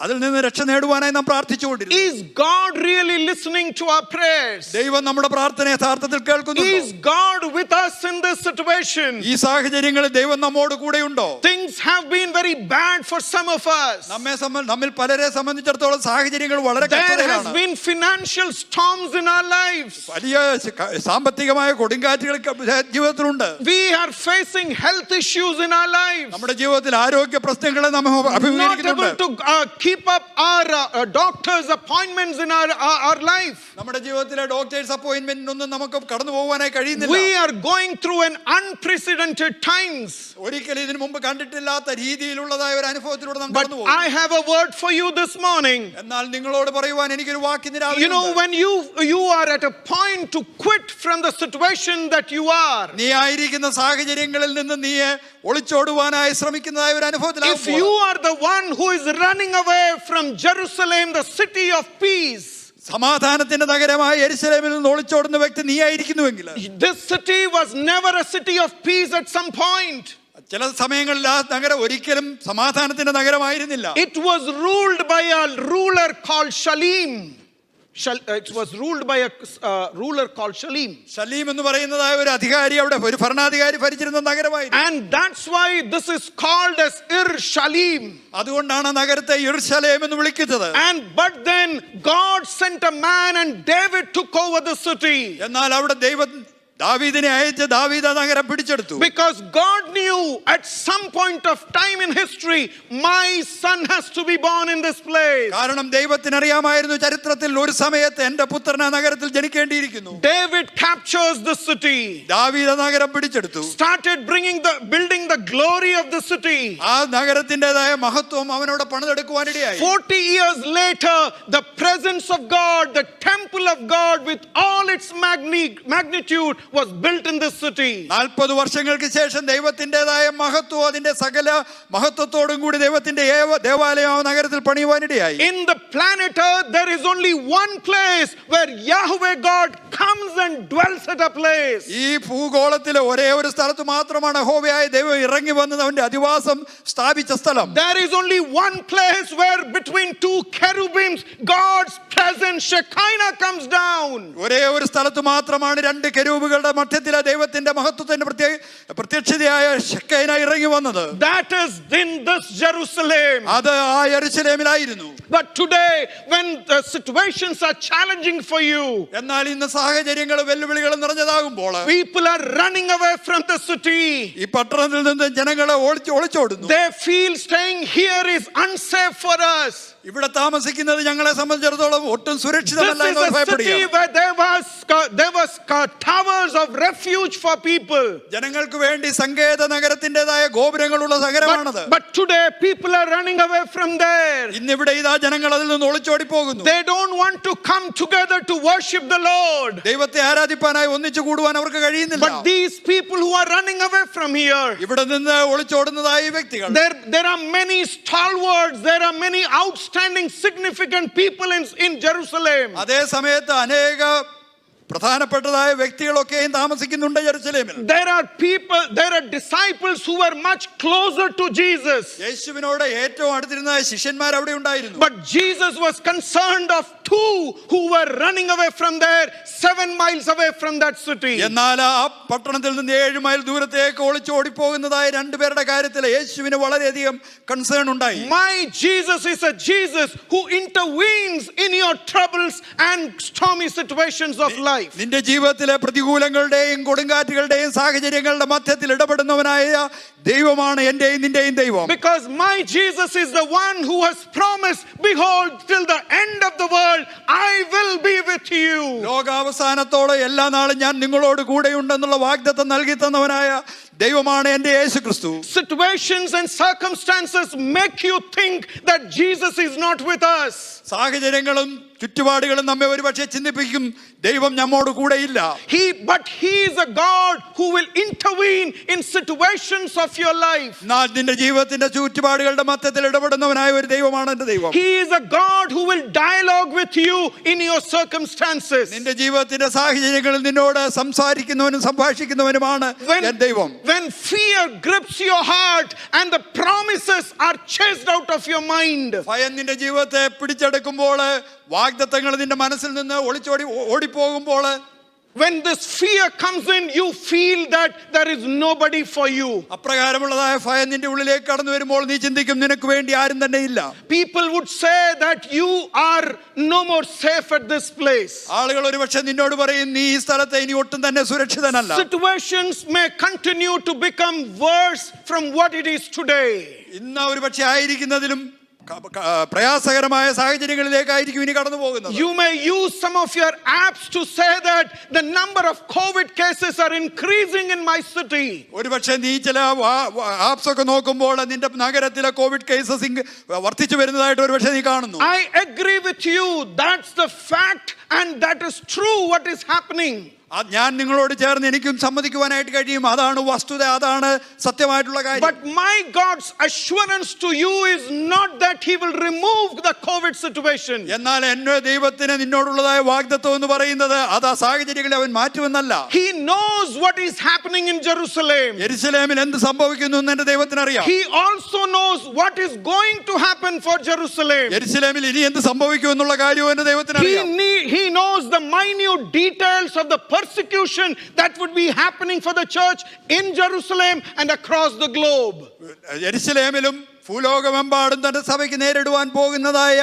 അതിൽ നിന്ന് രക്ഷ നേടുവാനായി നാം പ്രാർത്ഥിച്ചുകൊണ്ടിരുന്നു. Is God really listening to our prayers? ദൈവം നമ്മുടെ പ്രാർത്ഥന യഥാർത്ഥത്തിൽ കേൾക്കുന്നുണ്ടോ? Is God with us in this situation? ഈ സാഹചര്യങ്ങളിൽ ദൈവം നമ്മോട് കൂടെയുണ്ടോ? Things have been very bad for some of us. നമ്മിൽ പലരെ സംബന്ധിച്ചിടത്തോളം സാഹചര്യങ്ങൾ വളരെ There has കഷ്ടതയിലാണ്. been financial storms in our lives. വലിയ സാമ്പത്തികമായ കൊടുങ്കാറ്റുകൾ ജീവിതത്തിലുണ്ട്. We are facing health issues in our lives. നമ്മുടെ ജീവിതത്തിൽ ആരോഗ്യ പ്രശ്നങ്ങളെ നാം Not അഭിമുഖീകരിക്കുന്നുണ്ട്. able to keep up our doctor's appointments in our life. നമ്മുടെ ജീവിതത്തിലെ ഡോക്ടേഴ്സ് അപ്പോയിന്റ്മെന്റിനൊന്നും നമുക്ക് കടന്നു പോകാനായി കഴിയുന്നില്ല. We are going through an unprecedented times. ഒരിക്കലും ഇതിനു മുമ്പ് കണ്ടിട്ടില്ലാത്ത രീതിയിലുള്ളതായ ഒരു അനുഭവത്തിലൂടെ നാം But കടന്നു പോകും. I have a word for you this morning. എന്നാൽ നിങ്ങളോട് പറയുവാൻ എനിക്കൊരു വാക്കിന് You know, when you are at a point to quit from the situation that you are. നീ ആയിരിക്കുന്ന സാഹചര്യങ്ങളിൽ നിന്ന് നീ ഒളിച്ചോടുവാനായി ശ്രമിക്കുന്നതായ ഒരു If അനുഭവത്തിലാകുമ്പോൾ you are the one who is running away from Jerusalem, the city of peace, സമാധാനത്തിന്റെ നഗരമായ യെരുശലേമിൽ നിന്ന് ഒളിച്ചോടുന്ന വ്യക്തി നീ ആയിരിക്കുന്നുവെങ്കിൽ this city was never a city of peace at some point. ചില സമയങ്ങളിൽ ആ നഗരം ഒരിക്കലും സമാധാനത്തിന്റെ നഗരമായിരുന്നില്ല. It was ruled by a ruler called Shalim. It was ruled by a ruler called Shalim. ഷലീം എന്ന് പറയുന്നതായ ഒരു അധികാരി, അവിടെ ഒരു ഭരണാധികാരി ഭരിച്ചിരുന്ന നഗരമായിരുന്നു. And that's why this is called as Ir-Shalim. അതുകൊണ്ടാണ് നഗരത്തെ യെരുശലേം എന്ന് വിളിക്കുന്നത്. But then God sent a man and David took over the city. എന്നാൽ അവിടെ ദൈവം ദാവീദിനെ അയച്ച് ദാവീദ് ആ നഗരം പിടിച്ചെടുത്തു. Because God knew at some point of time in history, my son has to be born in this place. കാരണം ദൈവത്തിന് അറിയാമായിരുന്നു ചരിത്രത്തിൽ ഒരു സമയത്ത് എന്റെ പുത്രൻ ആ നഗരത്തിൽ ജനിക്കേണ്ടിയിരിക്കുന്നു. David captures the city. ദാവീദ് ആ നഗരം പിടിച്ചെടുത്തു. Started building the glory of the city. ആ നഗരത്തിന്റേതായ മഹത്വം അവനോട് പണിതെടുക്കുവാനിടയായി. 40 years later, the presence of God, the temple of God with all its magnitude was built in this city. 40 വർഷങ്ങൾക്ക് ശേഷം ദൈവത്തിന്റേതായ മഹത്വം അതിന്റെ സകല മഹത്വത്തോടും കൂടി ദൈവത്തിന്റെ ദേവാലയം ആ നഗരത്തിൽ പണിയുവാനിടയായി. In the planet Earth, there is only one place where Yahweh God comes and dwells at a place. ഈ ഭൂഗോളത്തിലെ ഒരേ ഒരു സ്ഥലത്ത് മാത്രമാണ് യഹോവയായ ദൈവം ഇറങ്ങി വന്ന് അവന്റെ അധിവാസം സ്ഥാപിച്ച സ്ഥലം. There is only one place where between two cherubims God's presence Shekinah comes down. ഒരേ ഒരു സ്ഥലത്ത് മാത്രമാണ് രണ്ട് കെരൂബുകളുടെ മധ്യത്തിലെ ദൈവത്തിന്റെ മഹത്വത്തിന്റെ പ്രത്യക്ഷതയായ ശെക്കൈന ഇറങ്ങി വന്നത്. That is in this Jerusalem. അത് ആ യെരുശലേമിലായിരുന്നു. But today, when the situations are challenging for you, എന്നാൽ ഇന്ന് സാഹചര്യങ്ങൾ വെല്ലുവിളികൾ നിറഞ്ഞതാകുമ്പോൾ people are running away from the city. ഈ പട്ടണത്തിൽ നിന്ന് ജനങ്ങളെ ഒളിച്ചോടുന്നു. They feel staying here is unsafe for us. ഇവിടെ താമസിക്കുന്നത് ഞങ്ങളെ സംബന്ധിച്ചിടത്തോളം ഒട്ടും സുരക്ഷിതമല്ല എന്ന് This is a city ഭയപ്പെടുകയാണ്. where there was towers of refuge for people. ജനങ്ങൾക്ക് വേണ്ടി സങ്കേത നഗരത്തിന്റേതായ ഗോപുരങ്ങളുള്ള നഗരമാണത്. But today people are running away from there. ഇന്നിവിടെ ഇതാ ജനങ്ങൾ അതിൽ നിന്ന് ഒളിച്ചോടി പോകുന്നു. They don't want to come together to worship the Lord. ദൈവത്തെ ആരാധിപ്പാനായി ഒന്നിച്ചു കൂടുവാൻ അവർക്ക് കഴിയുന്നില്ല. But these people who are running away from here, ഇവിടെ നിന്ന് ഒളിച്ചോടുന്നതായ വ്യക്തികൾ, there are many stalwarts, there are many outstanding significant people in Jerusalem. അതേ സമയത്ത് അനേക പ്രധാനപ്പെട്ടതായ വ്യക്തികളൊക്കെയും താമസിക്കുന്നുണ്ട് ജെറുസലേമിൽ. There are disciples who were much closer to Jesus. യേശുവിനോട് ഏറ്റവും അടുത്തിരുന്ന ശിഷ്യന്മാർ അവിടെ ഉണ്ടായിരുന്നു. But Jesus was concerned of two who were running away from there, 7 miles away from that city. എന്നാൽ ആ പട്ടണത്തിൽ നിന്ന് 7 മൈൽ ദൂരത്തേക്ക് ഒളിച്ചോടി പോകുന്നതായ രണ്ടുപേരുടെ കാര്യത്തിൽ യേശുവിന് വളരെയധികം കൺസേൺ ഉണ്ടായി. My Jesus is a Jesus who intervenes in your troubles and stormy situations of life. നിന്റെ ജീവിതത്തിലെ പ്രതികൂലങ്ങളുടെയും കൊടുങ്കാറ്റുകളുടെയും സാഹചര്യങ്ങളുടെ മധ്യത്തിൽ ഇടപെടുന്നവനായ ദൈവമാണ് എന്റെയും നിന്റെയും ദൈവം. Because my Jesus is the one who has promised, behold, till the end of the world I will be with you. ലോകാവസാനത്തോടെ എല്ലാ നാളും ഞാൻ നിങ്ങളോട് കൂടെയുണ്ടെന്നുള്ള വാഗ്ദത്തം നൽകി തന്നവനായ ദൈവമാണ് എൻ്റെ യേശുക്രിസ്തു. Situations and circumstances make you think that Jesus is not with us. സാഹചര്യങ്ങളും ചുറ്റുപാടുകളും നമ്മെ ഒരുപക്ഷെ ചിന്തിപ്പിക്കും ദൈവം നമ്മോട് കൂടെയില്ല. But he is a God who will intervene in situations of your life. നിന്റെ ജീവിതത്തിന്റെ ചുറ്റുപാടുകളുടെ മധ്യത്തിൽ ഇടപെടുന്നവനായ ഒരു ദൈവമാണ് എൻ്റെ ദൈവം. He is a God who will dialogue with you in your circumstances. നിന്റെ ജീവിതത്തിന്റെ സാഹചര്യങ്ങളിൽ നിന്നോട് സംസാരിക്കുന്നവനും സംഭാഷിക്കുന്നവനുമാണ് എൻ്റെ ദൈവം. When fear grips your heart and the promises are chased out of your mind. ഭയം നിന്റെ ജീവിതത്തെ പിടിച്ചെടുക്കുമ്പോൾ വാഗ്ദത്തങ്ങൾ നിന്റെ മനസ്സിൽ നിന്ന് ഓടിപ്പോകുമ്പോൾ, when this fear comes in, you feel that there is nobody for you. അപ്രകാരമുള്ളതായ ഭയം നിന്റെ ഉള്ളിലേക്ക് കടന്നു വരുമ്പോൾ നീ ചിന്തിക്കും നിനക്ക് വേണ്ടി ആരും തന്നെ ഇല്ല. People would say that you are no more safe at this place. ആളുകൾ ഒരുപക്ഷെ നിന്നോട് പറയും നീ ഈ സ്ഥലത്ത് ഇനി ഒട്ടും തന്നെ സുരക്ഷിതനല്ല. Situations may continue to become worse from what it is today. ഇന്ന് ഒരുപക്ഷെ ആയിരിക്കുന്നതിലും പ്രയാസകരമായ സാഹചര്യങ്ങളിലേക്കായിരിക്കും ഇനി കടന്നു പോകുന്നത്. You may use some of your apps to say that the number of COVID cases are increasing in my city. ഒരുപക്ഷെ നീ ചില apps ഒക്കെ നോക്കുമ്പോൾ നിന്റെ നഗരത്തിലെ കോവിഡ് കേസസ് വർദ്ധിച്ചു വരുന്നതായിട്ട് ഒരുപക്ഷെ നീ കാണുന്നു. I agree with you. That's the fact and that is true what is happening. ഞാൻ നിങ്ങളോട് ചേർന്ന് എനിക്കും സമ്മതിക്കുവാനായിട്ട് കഴിയും. അതാണ് വസ്തുത, അതാണ് സത്യമായിട്ടുള്ള കാര്യം. But my God's assurance to you is not that he will remove the COVID situation. എന്നാൽ എന്റെ ദൈവത്തിന് നിന്നോടുള്ളതായ വാഗ്ദത്തം എന്ന് പറയുന്നത് അത് ആ സാഹചര്യങ്ങളെ അവൻ മാറ്റുമെന്നല്ല. He knows what is happening in Jerusalem. യെരുശലേമിൽ എന്ത് സംഭവിക്കുന്നു എന്ന് എന്റെ ദൈവത്തിന് അറിയാം. He also knows what is going to happen for Jerusalem. യെരുശലേമിൽ ഇനി എന്ത് സംഭവിക്കും എന്നുള്ള കാര്യവും എന്റെ ദൈവത്തിന് അറിയാം. He knows the minute details of the persecution that would be happening for the church in Jerusalem and across the globe. യെരുശലേമിലും ഭൂലോകമെമ്പാടും തന്റെ സഭയ്ക്ക് നേരിടുവാൻ പോകുന്നതായ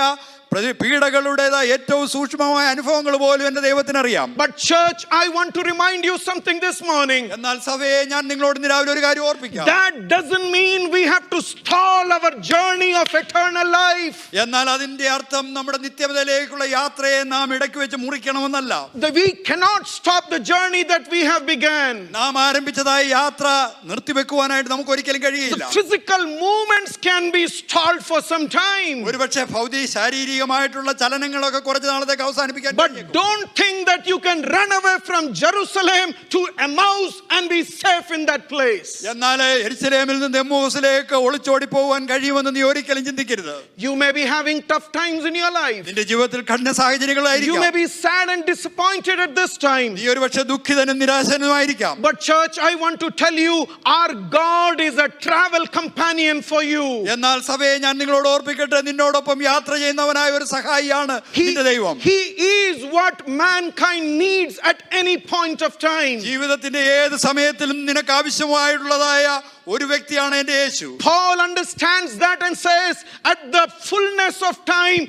പീഡകളുടേതായ ഏറ്റവും സൂക്ഷ്മമായ അനുഭവങ്ങൾ പോലും എന്റെ ദൈവത്തിന് അറിയാം. But church, I want to remind you something this morning. എന്നാൽ സഭയെ ഞാൻ നിങ്ങളോട് രാവിലെ ഒരു കാര്യം ഓർപ്പിക്കാം. That doesn't mean we have to stall our journey of eternal life. എന്നാൽ അതിന്റെ അർത്ഥം നമ്മുടെ നിത്യതയിലേക്കുള്ള യാത്രയെ നാം ഇടയ്ക്ക് വെച്ച് മുറിക്കണമെന്നല്ല. We cannot stop the journey that we have begun. നാം ആരംഭിച്ചതായ യാത്ര നിർത്തിവെക്കുവാനായിട്ട് നമുക്ക് ഒരിക്കലും കഴിയില്ല. The physical movements can be stalled for some time. ഒരുപക്ഷെ ശാരീരികമായിട്ടുള്ള ചലനങ്ങളൊക്കെ കുറച്ച് നാളത്തേക്ക് അവസാനിപ്പിക്കാൻ. But don't think that you can run away from Jerusalem to Emmaus and be safe in that place. എന്നാൽ യെരുശലേമിൽ നിന്ന് എമ്മൂസിലേക്ക് ഒളിച്ചോടി പോകാൻ കഴിയുമെന്ന് നീ ഒരിക്കലും ചിന്തിക്കരുത്. You may be having tough times in your life. നിന്റെ ജീവിതത്തിൽ കഠിന സാഹചര്യങ്ങളായിരിക്കാം. You may be sad and disappointed at this time. നീ ഒരുപക്ഷെ ദുഃഖിതനും നിരാശനുമായിരിക്കാം. But church, I want to tell you, our God is a travel companion for you. എന്നാൽ സഭയെ ഞാൻ നിങ്ങളോട് ഓർപ്പിക്കട്ടെ, നിന്നോടൊപ്പം യാത്ര ചെയ്യുന്നവനായ ഒരു സഹായിയാണ് നിന്റെ ദൈവം. He is what mankind needs at any point of time. ജീവിതത്തിന്റെ ഏത് സമയത്തിലും നിനക്ക് ആവശ്യമായിട്ടുള്ളതായ ഒരു വ്യക്തിയാണ് എൻ്റെ യേശു. Paul understands that and says, at the fullness of time,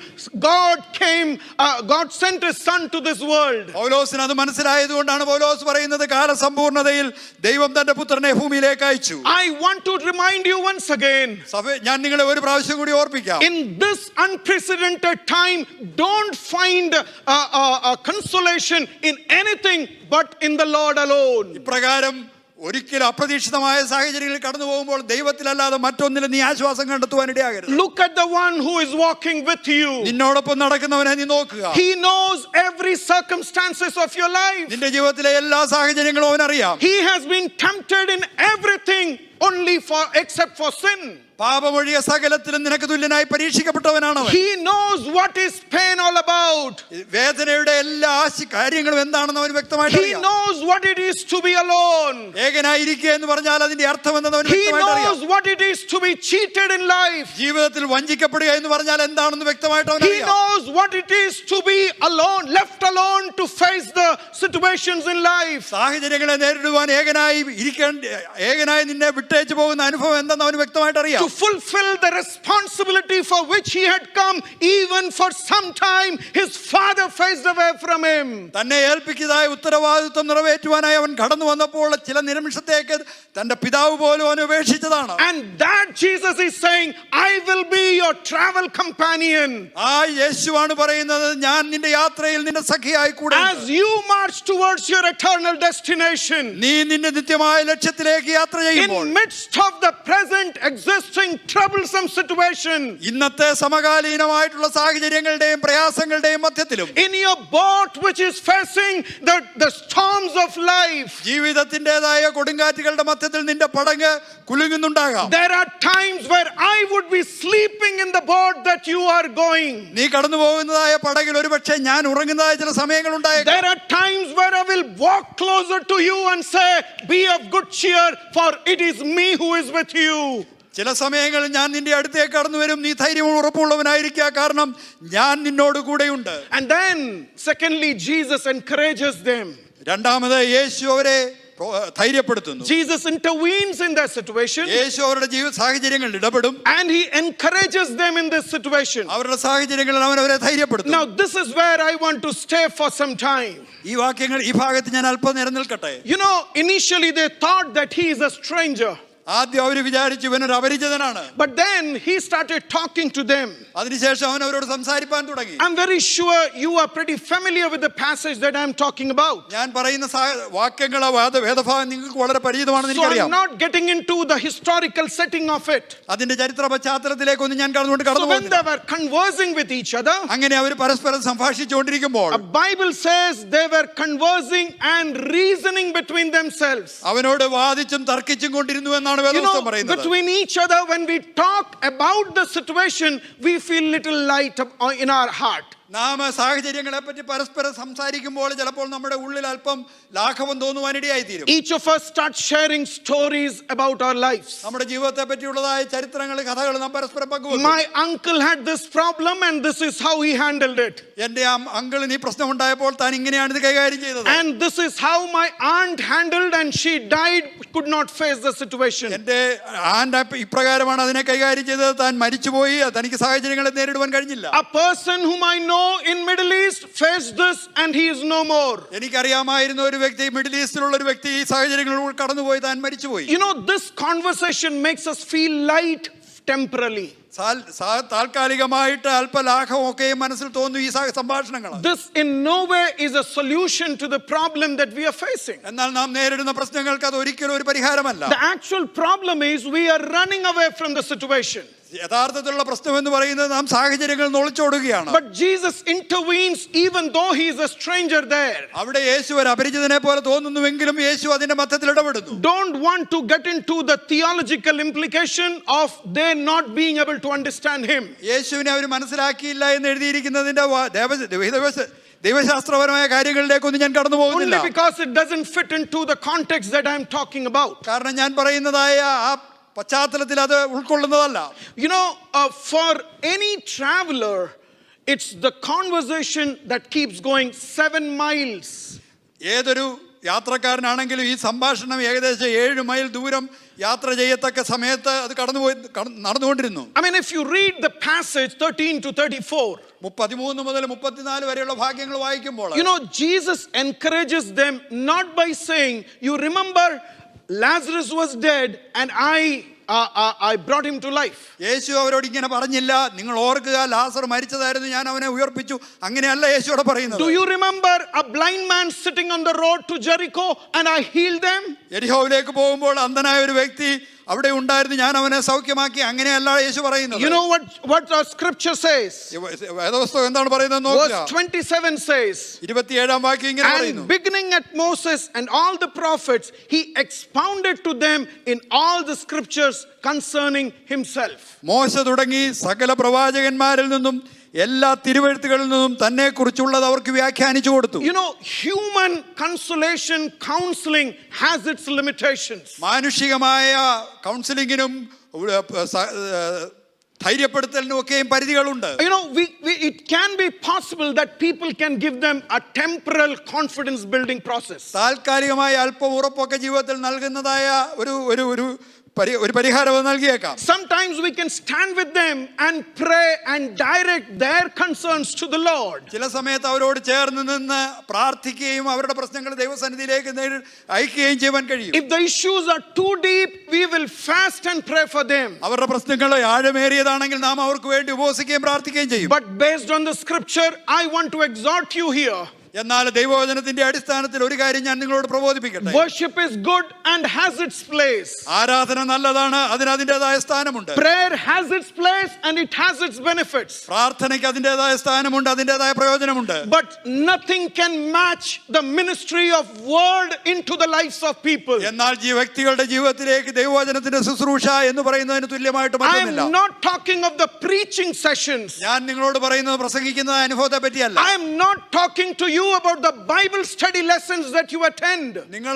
God sent his son to this world. പൗലോസിന് അത് മനസ്സിലായതുകൊണ്ടാണ് പൗലോസ് പറയുന്നത്, കാലസമ്പൂർണ്ണതയിൽ ദൈവം തന്റെ പുത്രനെ ഭൂമിയിലേക്ക് അയച്ചു. I want to remind you once again. ഞാൻ നിങ്ങളെ ഒരു പ്രാവശ്യം കൂടി ഓർപ്പിക്കാം. In this unprecedented time, don't find a consolation in anything but in the Lord alone. ഇപ്രകാരം ഒരിക്കലും അപ്രതീക്ഷിതമായ സാഹചര്യങ്ങളിൽ കടന്നു പോകുമ്പോൾ ദൈവത്തിലല്ലാതെ മറ്റൊന്നിലും നീ ആശ്വാസം കണ്ടെത്തുവാൻ ഇടയാകരുത്. Look at the one who is walking with you. നിന്നോടൊപ്പം നടക്കുന്നവനെ നീ നോക്കുക. He knows every circumstances of your life. നിന്റെ ജീവിതത്തിലെ എല്ലാ സാഹചര്യങ്ങളും അവൻ അറിയാം. He has been tempted in everything only for except for sin. പാപമൊഴിയ സകലത്തിലും നിനക്ക് തുല്യനായി പരീക്ഷിക്കപ്പെട്ടവനാണ് അവൻ. He knows what is pain all about. വേദനയുടെ എല്ലാ കാര്യങ്ങളും എന്താണെന്ന് അവന് വ്യക്തമായിട്ട് He അറിയാം. knows what it is to be alone. ഏകനായിരിക്കുക എന്ന് പറഞ്ഞാൽ അതിന്റെ അർത്ഥം എന്തെന്ന് അവന് He വ്യക്തമായിട്ട് അറിയാം. knows what it is to be cheated in life. ജീവിതത്തിൽ വഞ്ചിക്കപ്പെടുക എന്ന് പറഞ്ഞാൽ എന്താണെന്ന് വ്യക്തമായിട്ട് അവന് He അറിയാം. knows what it is to be alone, left alone to face the situations in life. സാഹചര്യങ്ങളെ നേരിടുവാൻ ഏകനായി നിന്നെ വിട്ടേച്ചു പോകുന്ന അനുഭവം എന്തെന്ന് അവന് വ്യക്തമായിട്ട് അറിയാം. To fulfill the responsibility for which he had come, even for some time, his father faced away from him. തന്നെ ഏൽപ്പിച്ചതായ ഉത്തരവാദിത്വം നിറവേറ്റുവാനായി അവൻ കടന്നു വന്നപ്പോൾ ചില നിമിഷത്തേക്ക് തന്റെ പിതാവ് പോലും അവനെ ഉപേക്ഷിച്ചതാണ്. And that Jesus is saying, I will be your travel companion. ആ യേശുവാണ് പറയുന്നത്, ഞാൻ നിന്റെ യാത്രയിൽ നിന്റെ സഖിയായി കൂടെ. As you march towards your eternal destination, നീ നിന്റെ നിത്യമായ ലക്ഷ്യത്തിലേക്ക് യാത്ര ചെയ്യുമ്പോൾ, in midst of the present existing troublesome situation, ഇന്നത്തെ സമകാലീനമായിട്ടുള്ള സാഹചര്യങ്ങളുടെയും പ്രയാസങ്ങളുടെയും മധ്യത്തിലും, in your boat which is facing the storms of life, ജീവിതത്തിൻ്റെതായ കൊടുങ്കാറ്റുകളുടെ മധ്യത്തിൽ നിന്റെ പടങ്ങ് കുലുങ്ങുന്നുണ്ടാകാം. there are times where I would be sleeping in the boat that you are going. നീ കടന്നു പോകുന്നതായ പടകിൽ ഒരുപക്ഷെ ഞാൻ ഉറങ്ങുന്നതായ ചില സമയങ്ങൾ ഉണ്ടായേക്കാം. There are times where I will walk closer to you and say, be of good cheer, for it is me who is with you. ചില സമയങ്ങളിൽ ഞാൻ നിന്റെ അടുത്തേക്ക് കടന്നു വരും, നീ ധൈര്യവും ഉറപ്പുള്ളവനായിരിക്കുക, കാരണം ഞാൻ നിന്നോട് കൂടെയുണ്ട്. And then secondly, Jesus encourages them. രണ്ടാമത് യേശു അവരെ ധൈര്യപ്പെടുത്തുന്നു. Jesus intervenes in their situation. യേശു അവരുടെ ജീവിത സാഹചര്യങ്ങളിൽ ഇടപെടും. And he encourages them in this situation. അവരുടെ സാഹചര്യങ്ങളിൽ അവൻ അവരെ ധൈര്യപ്പെടുത്തും. Now this is where I want to stay for some time. ഈ വാക്യങ്ങൾ ഈ ഭാഗത്ത് ഞാൻ അല്പം നേരം നിൽക്കട്ടെ. You know, initially they thought that he is a stranger. ആദ്യം അവർ വിചാരിച്ചു ഇവനൊരു അപരിചിതനാണ്. But then he started talking to them. അതിനുശേഷം അവൻ അവരോട് സംസാരിപ്പാൻ തുടങ്ങി. I'm very sure you are pretty familiar with the passage that I'm talking about. ഞാൻ പറയുന്ന വാക്യങ്ങൾ വേദഭാഗം നിങ്ങൾക്ക് വളരെ പരിചിതമാണെന്ന് So എനിക്കറിയാം. I'm not getting into the historical setting of it. അതിന്റെ ചരിത്ര പശ്ചാത്തലത്തിലേക്കൊന്നും ഞാൻ കടന്നു So when പോകുന്നില്ല. they were conversing with each other, അങ്ങനെ അവർ പരസ്പരം സംഭാഷിച്ചുകൊണ്ടിരിക്കുമ്പോൾ a Bible says they were conversing and reasoning between themselves. അവനോട് വാദിച്ചും തർക്കിച്ചും കൊണ്ടിരുന്നു എന്നാണ് You വേദപുസ്തകം know, പറയുന്നത്. between each other, when we talk about the situation, we feel little light in our heart. നാം സാഹചര്യങ്ങളെ പറ്റി പരസ്പരം സംസാരിക്കുമ്പോൾ ചിലപ്പോൾ നമ്മുടെ ഉള്ളിൽ അല്പം ലാഘവം തോന്നുവാനിടയായി തീരും. Each of us starts sharing stories about our lives. നമ്മുടെ ജീവിതത്തെ പറ്റിയുള്ളതായ ചരിത്രങ്ങൾ, കഥകൾ നാം പരസ്പരം പങ്കുവെക്കും. My uncle had this problem and this is how he handled it. എന്റെ അങ്കിളിന് ഈ പ്രശ്നം ഉണ്ടായപ്പോൾ താൻ ഇങ്ങനെയാണ് ഇത് കൈകാര്യം ചെയ്തത്. And this is how my aunt handled and she died, could not face the situation. എന്റെ ആന്റ് ഇപ്രകാരമാണ് അതിനെ കൈകാര്യം ചെയ്തത്, താൻ മരിച്ചുപോയി, തനിക്ക് സാഹചര്യങ്ങളെ നേരിടുവാൻ കഴിഞ്ഞില്ല. A person whom I know in Middle East faced this and he is no more. എനിക്കറിയാമായിരുന്ന ഒരു വ്യക്തി, മിഡിൽ ഈസ്റ്റിലുള്ള ഒരു വ്യക്തി ഈ സാഹചര്യങ്ങളിലൂടെ കടന്നുപോയി, താൻ മരിച്ചുപോയി. You know, this conversation makes us feel light temporarily. താൽക്കാലികമായിട്ട് അല്പലാഘവമൊക്കെ മനസ്സിൽ തോന്നുന്നു ഈ സംഭാഷണങ്ങൾ. This in no way is a solution to the problem that we are facing. എന്നാൽ നാം നേരിടുന്ന പ്രശ്നങ്ങൾക്ക് അത് ഒരിക്കലും ഒരു പരിഹാരമല്ല. The actual problem is we are running away from the situation. യഥാർത്ഥത്തിലുള്ള പ്രശ്നം എന്ന് പറയുന്നത് നാം സാഹചര്യങ്ങൾ ഒളിച്ചോടുകയാണ്. But Jesus intervenes even though he is a stranger there. അവിടെ യേശു ഒരു അപരിചിതനെ പോലെ തോന്നുന്നുവെങ്കിലും യേശു അതിന്റെ മധ്യത്തിൽ ഇടപെടുന്നു. Don't want to get into the theological implication of they not being able to understand him. യേശുവിനെ അവർ മനസ്സിലാക്കിയില്ല എന്ന് എഴുതിയിരിക്കുന്നതിന്റെ ദൈവശാസ്ത്രപരമായ കാര്യങ്ങളിലേക്കൊന്നും ഞാൻ കടന്നു പോകുന്നില്ല. Only because it doesn't fit into the context that I'm talking about. കാരണം ഞാൻ പറയുന്നതായ ആ പശ്ചാത്തലത്തിൽ അത് ഉൾക്കൊള്ളുന്നതല്ല. You know, for any traveler, it's the conversation that keeps going 7 miles. ഏതൊരു യാത്രക്കാരനാണെങ്കിലും ഈ സംഭാഷണം ഏകദേശം 7 മൈൽ ദൂരം യാത്ര ചെയ്യത്തക്ക സമയത്ത് അത് നടന്നുകൊണ്ടിരുന്നു. I mean, if you read the passage 13 to 34, 33 മുതൽ 34 വരെയുള്ള ഭാഗ്യങ്ങൾ വായിക്കുമ്പോൾ, you know, Jesus encourages them not by saying, you remember Lazarus was dead and I I brought him to life. യേശു അവരോട് ഇങ്ങനെ പറഞ്ഞില്ല, നിങ്ങൾ ഓർക്കുക ലാസർ മരിച്ചതായിരുന്നു, ഞാൻ അവനെ ഉയർപ്പിച്ചു. അങ്ങനെയല്ല യേശുവോട് പറയുന്നത്. Do you remember a blind man sitting on the road to Jericho and I healed them? യെരിഹോവിലേക്ക് പോകുമ്പോൾ അന്ധനായ ഒരു വ്യക്തി അവിടെ ഉണ്ടായിരുന്നു, ഞാൻ അവനെ സൗഖ്യമാക്കി. അങ്ങനെയല്ല യേശു പറയുന്നത്. You know what the scripture says? വേദപുസ്തകം എന്താണ് പറയുന്നത് നോക്കുക. Verse 27 says, 27-ാം വാക്യം ഇങ്ങനെ പറയുന്നു. and beginning at Moses and all the prophets, he expounded to them in all the scriptures concerning himself. മോശ തുടങ്ങി സകല പ്രവാചകന്മാരിൽ നിന്നും എല്ലാ തിരുവെഴുത്തുകളിൽ നിന്നും തന്നെ കുറിച്ചുള്ളത് അവർക്ക് വ്യാഖ്യാനിച്ചു കൊടുത്തു. You know, human consolation counseling has its limitations. മാനുഷികമായ കൗൺസിലിങ്ങിനും ധൈര്യപ്പെടുത്തലിനും ഒക്കെയും പരിധികളുണ്ട്. You know, it can be possible that people can give them a temporal confidence building process. താൽക്കാലികമായ അല്പം ഉറപ്പൊക്കെ ജീവിതത്തിൽ നൽകുന്നതായ ഒരു പരിഹാരം നൽകിയേക്കാം. Sometimes we can stand with them and pray and direct their concerns to the Lord. ചില സമയത്ത് അവരോട് ചേർന്ന് നിന്ന് പ്രാർത്ഥിക്കുകയും അവരുടെ പ്രശ്നങ്ങൾ ദൈവസന്നിധിയിലേക്ക് അയക്കുകയും ചെയ്യാൻ കഴിയും. If the issues are too deep, we will fast and pray for them. അവരുടെ പ്രശ്നങ്ങൾ ആഴമേറിയതാണെങ്കിൽ നാം അവർക്ക് വേണ്ടി ഉപവസിക്കുകയും പ്രാർത്ഥിക്കുകയും ചെയ്യും. But based on the scripture, I want to exhort you here. എന്നാൽ ദൈവവചനത്തിന്റെ അടിസ്ഥാനത്തിൽ ഒരു കാര്യം ഞാൻ നിങ്ങളോട് പ്രബോധിപ്പിക്കട്ടെ. Worship is good and has its place. ആരാധന നല്ലതാണ്, അതിന് അതിൻ്റെതായ സ്ഥാനമുണ്ട്. Prayer has its place and it has its benefits. പ്രാർത്ഥനയ്ക്ക് അതിൻ്റെതായ സ്ഥാനമുണ്ട്, അതിൻ്റെതായ പ്രയോജനമുണ്ട്. But nothing can match the ministry of word into the lives of people. എന്നാൽ വ്യക്തികളുടെ ജീവിതത്തിലേക്ക് ദൈവവചനത്തിന്റെ ശുശ്രൂഷ എന്ന് പറയുന്നതിന് തുല്യമായിട്ട് I മറ്റൊന്നില്ല. am not talking of the preaching sessions. ഞാൻ നിങ്ങളോട് പറയുന്നത് പ്രസംഗിക്കുന്ന അനുഭവത്തെ പറ്റിയല്ല. I am not talking to you about the Bible study lessons that you attend. നിങ്ങൾ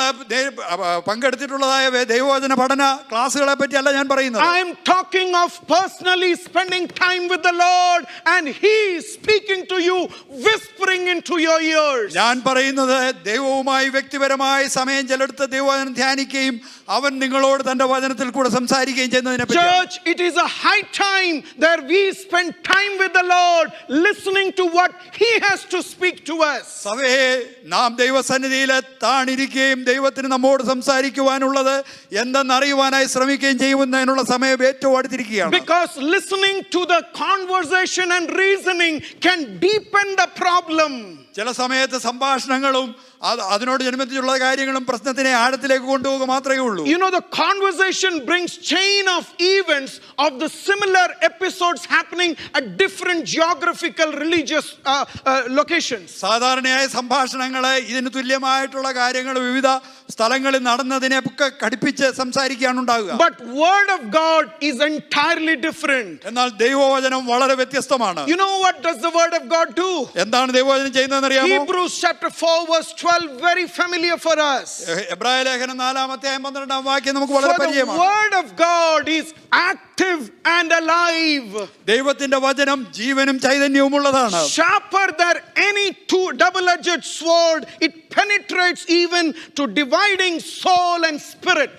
പങ്കെടുത്തിട്ടുള്ളതായ ദൈവവചന പഠന ക്ലാസ്സുകളെ പറ്റിയല്ല ഞാൻ പറയുന്നത്. I am talking of personally spending time with the Lord and He is speaking to you, whispering into your ears. ഞാൻ പറയുന്നത് ദൈവവുമായി വ്യക്തിപരമായി സമയം ചെലവെടുത്ത് ദൈവവചനം ധ്യാനിക്കുകയും അവൻ നിങ്ങളോട് തന്റെ വചനത്തിൽ കൂടെ സംസാരിക്കുകയും ചെയ്യുന്നതിനെ പറ്റി. Church, it is a high time that we spend time with the Lord, listening to what He has to speak to us. സഭയെ നാം ദൈവസന്നിധിയിൽ താണിരിക്കുകയും ദൈവത്തിന് നമ്മോട് സംസാരിക്കുവാനുള്ളത് എന്തെന്നറിയുവാനായി ശ്രമിക്കുകയും ചെയ്യുന്നതിനുള്ള സമയം ഏറ്റവും അടുത്തിരിക്കുകയാണ്. Because listening to the conversation and reasoning can deepen the problem. ചില സമയത്ത് സംഭാഷണങ്ങളും അതിനോട് ജന്മത്തിലുള്ള കാര്യങ്ങളും പ്രശ്നത്തിനെ ആഴത്തിലേക്ക് കൊണ്ടുപോകുക മാത്രമേ ഉള്ളൂ. You know, the conversation brings chain of events of the similar episodes happening at different geographical religious locations. സാധാരണയായ സംഭാഷണങ്ങളെ ഇതിന് തുല്യമായിട്ടുള്ള കാര്യങ്ങൾ വിവിധ സ്ഥലങ്ങളിൽ നടന്നതിനെ ഒക്കെ ഘടിപ്പിച്ച് സംസാരിക്കുകയാണ് ഉണ്ടാവുക. But word of God is entirely different. എന്നാൽ ദൈവവചനം വളരെ വ്യത്യസ്തമാണ്. You know what does the word of God do? എന്താണ് ദൈവവചനം ചെയ്യുന്നതെന്ന് അറിയാമോ? Hebrews chapter 4 verse 12, very familiar for us. എബ്രായ ലേഖനം 4-12 വാക്യം നമുക്ക് വളരെ For the പരിചയമാണ്. word of God is active and alive. ദൈവത്തിന്റെ വചനം ജീവനും ചൈതന്യവുമുള്ളതാണ്. Sharper than any double-edged sword, it penetrates even to dividing soul and spirit.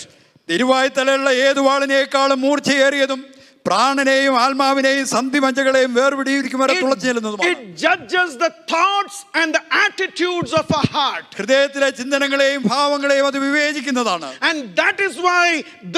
തിരുവായ്ത്തലയുള്ള ഏതു വാളിനേക്കാളും മൂർച്ചയേറിയതും പ്രാണനെയും ആത്മാവിനെയും സന്ധിമജ്ജകളെയും വേർപിടിയിരിക്കും വരെ തുളച്ചു ചെല്ലുന്നതുമാണ്. It judges the thoughts and the attitudes of a heart. ഹൃദയത്തിലെ ചിന്തനങ്ങളെയും ഭാവങ്ങളെയും അത് വിവേചിക്കുന്നതാണ്. And that is why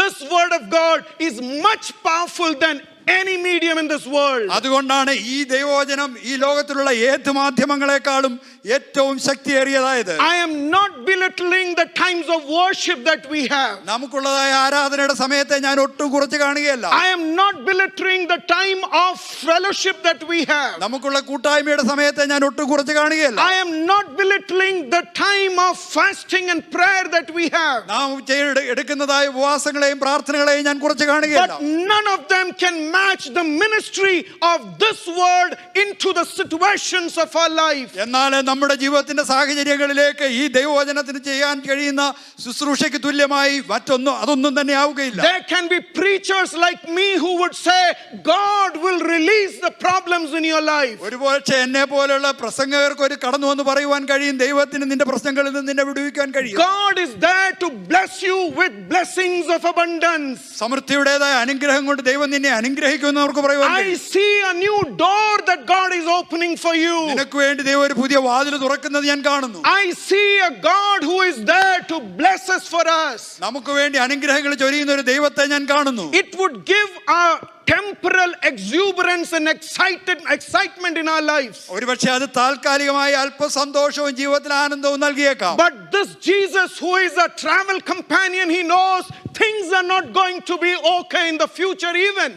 this word of God is much powerful than any medium in this world. അതുകൊണ്ടാണ് ഈ ദൈവവചനം ഈ ലോകത്തിലുള്ള ഏത് മാധ്യമങ്ങളെക്കാളും ഏറ്റവും ശക്തിയേറിയതായത്. I am not belittling the times of worship that we have. നമുക്കുള്ളതായ ആരാധനയുടെ സമയത്തെ ഞാൻ ഒട്ടും കുറച്ച് കാണുകയല്ല. I am not belittling the time of fellowship that we have. നമുക്കുള്ള കൂട്ടായ്മയുടെ സമയത്തെ ഞാൻ ഒട്ടും കുറച്ച് കാണുകയല്ല. I am not belittling the time of fasting and prayer that we have. നാം എടുക്കുന്നതായ ഉപവാസങ്ങളെയും പ്രാർത്ഥനകളെയും ഞാൻ കുറച്ച് കാണുകയല്ല. But none of them can match the ministry of this word into the situations of our life. എന്നാൽ നമ്മുടെ ജീവിതത്തിന്റെ സാഹചര്യങ്ങളിലേക്ക് ഈ ദൈവവചനത്തിന് ചെയ്യാൻ കഴിയുന്ന ശുശ്രൂഷയ്ക്ക് തുല്യമായി അതൊന്നും തന്നെ ആവുകയില്ല. There can be preachers like me who would say God will release the problems in your life. ഒരുപക്ഷെ എന്നെ പോലുള്ള പ്രസംഗകർക്ക് ഒരു കടന്നു വന്ന് പറയുവാൻ കഴിയും, ദൈവത്തിന് നിന്റെ പ്രശ്നങ്ങളിൽ നിന്ന് നിന്നെ വിടുവിക്കാൻ കഴിയും. God is there to bless you with blessings of abundance. സമൃദ്ധിയുടേതായ അനുഗ്രഹം കൊണ്ട് ദൈവം നിന്നെ അനുഗ്രഹിക്കും. അനുഗ്രഹിക്കുമെന്ന് നമുക്ക് പറയുവാൻ I കഴിയും. see a new door that God is opening for you. നിനക്ക് വേണ്ടി ദൈവം ഒരു പുതിയ വാതിൽ തുറക്കുന്നത് ഞാൻ കാണുന്നു. I see a God who is there to bless us for us. നമുക്ക് വേണ്ടി അനുഗ്രഹങ്ങൾ ചൊരിയുന്ന ഒരു ദൈവത്തെ ഞാൻ കാണുന്നു. It would give a temporal exuberance and excitement in our lives. ഒരുപക്ഷെ അത് താൽക്കാലികമായ അല്പ സന്തോഷവും ജീവിതത്തിൽ ആനന്ദവും നൽകിയേക്കാം. But this Jesus who is a travel companion, he knows things are not going to be okay in the future even.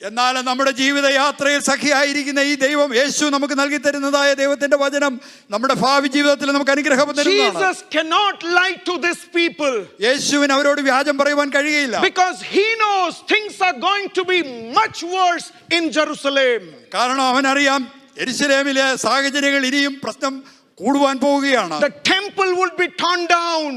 എന്നാൽ നമ്മുടെ ജീവിതയാത്രയിൽ സഖിയായിരിക്കുന്ന ഈ ദൈവം, യേശു നമുക്ക് നൽകി തരുന്നതായ ദൈവത്തിന്റെ വചനം നമ്മുടെ ഭാവി ജീവിതത്തിൽ നമുക്ക് അനുഗ്രഹം തരുന്നതാണ്. Jesus cannot lie to these people. യേശുവിന് അവരോട് വ്യാജം പറയുവാൻ കഴിയുകയില്ല. Because he knows things are going to be much worse in Jerusalem. കാരണം അവനറിയാം യെരുശലേമിലെ സാഹചര്യങ്ങൾ ഇനിയും പ്രശ്നം കൂടുവാൻ പോവുകയാണ്. The temple would be torn down.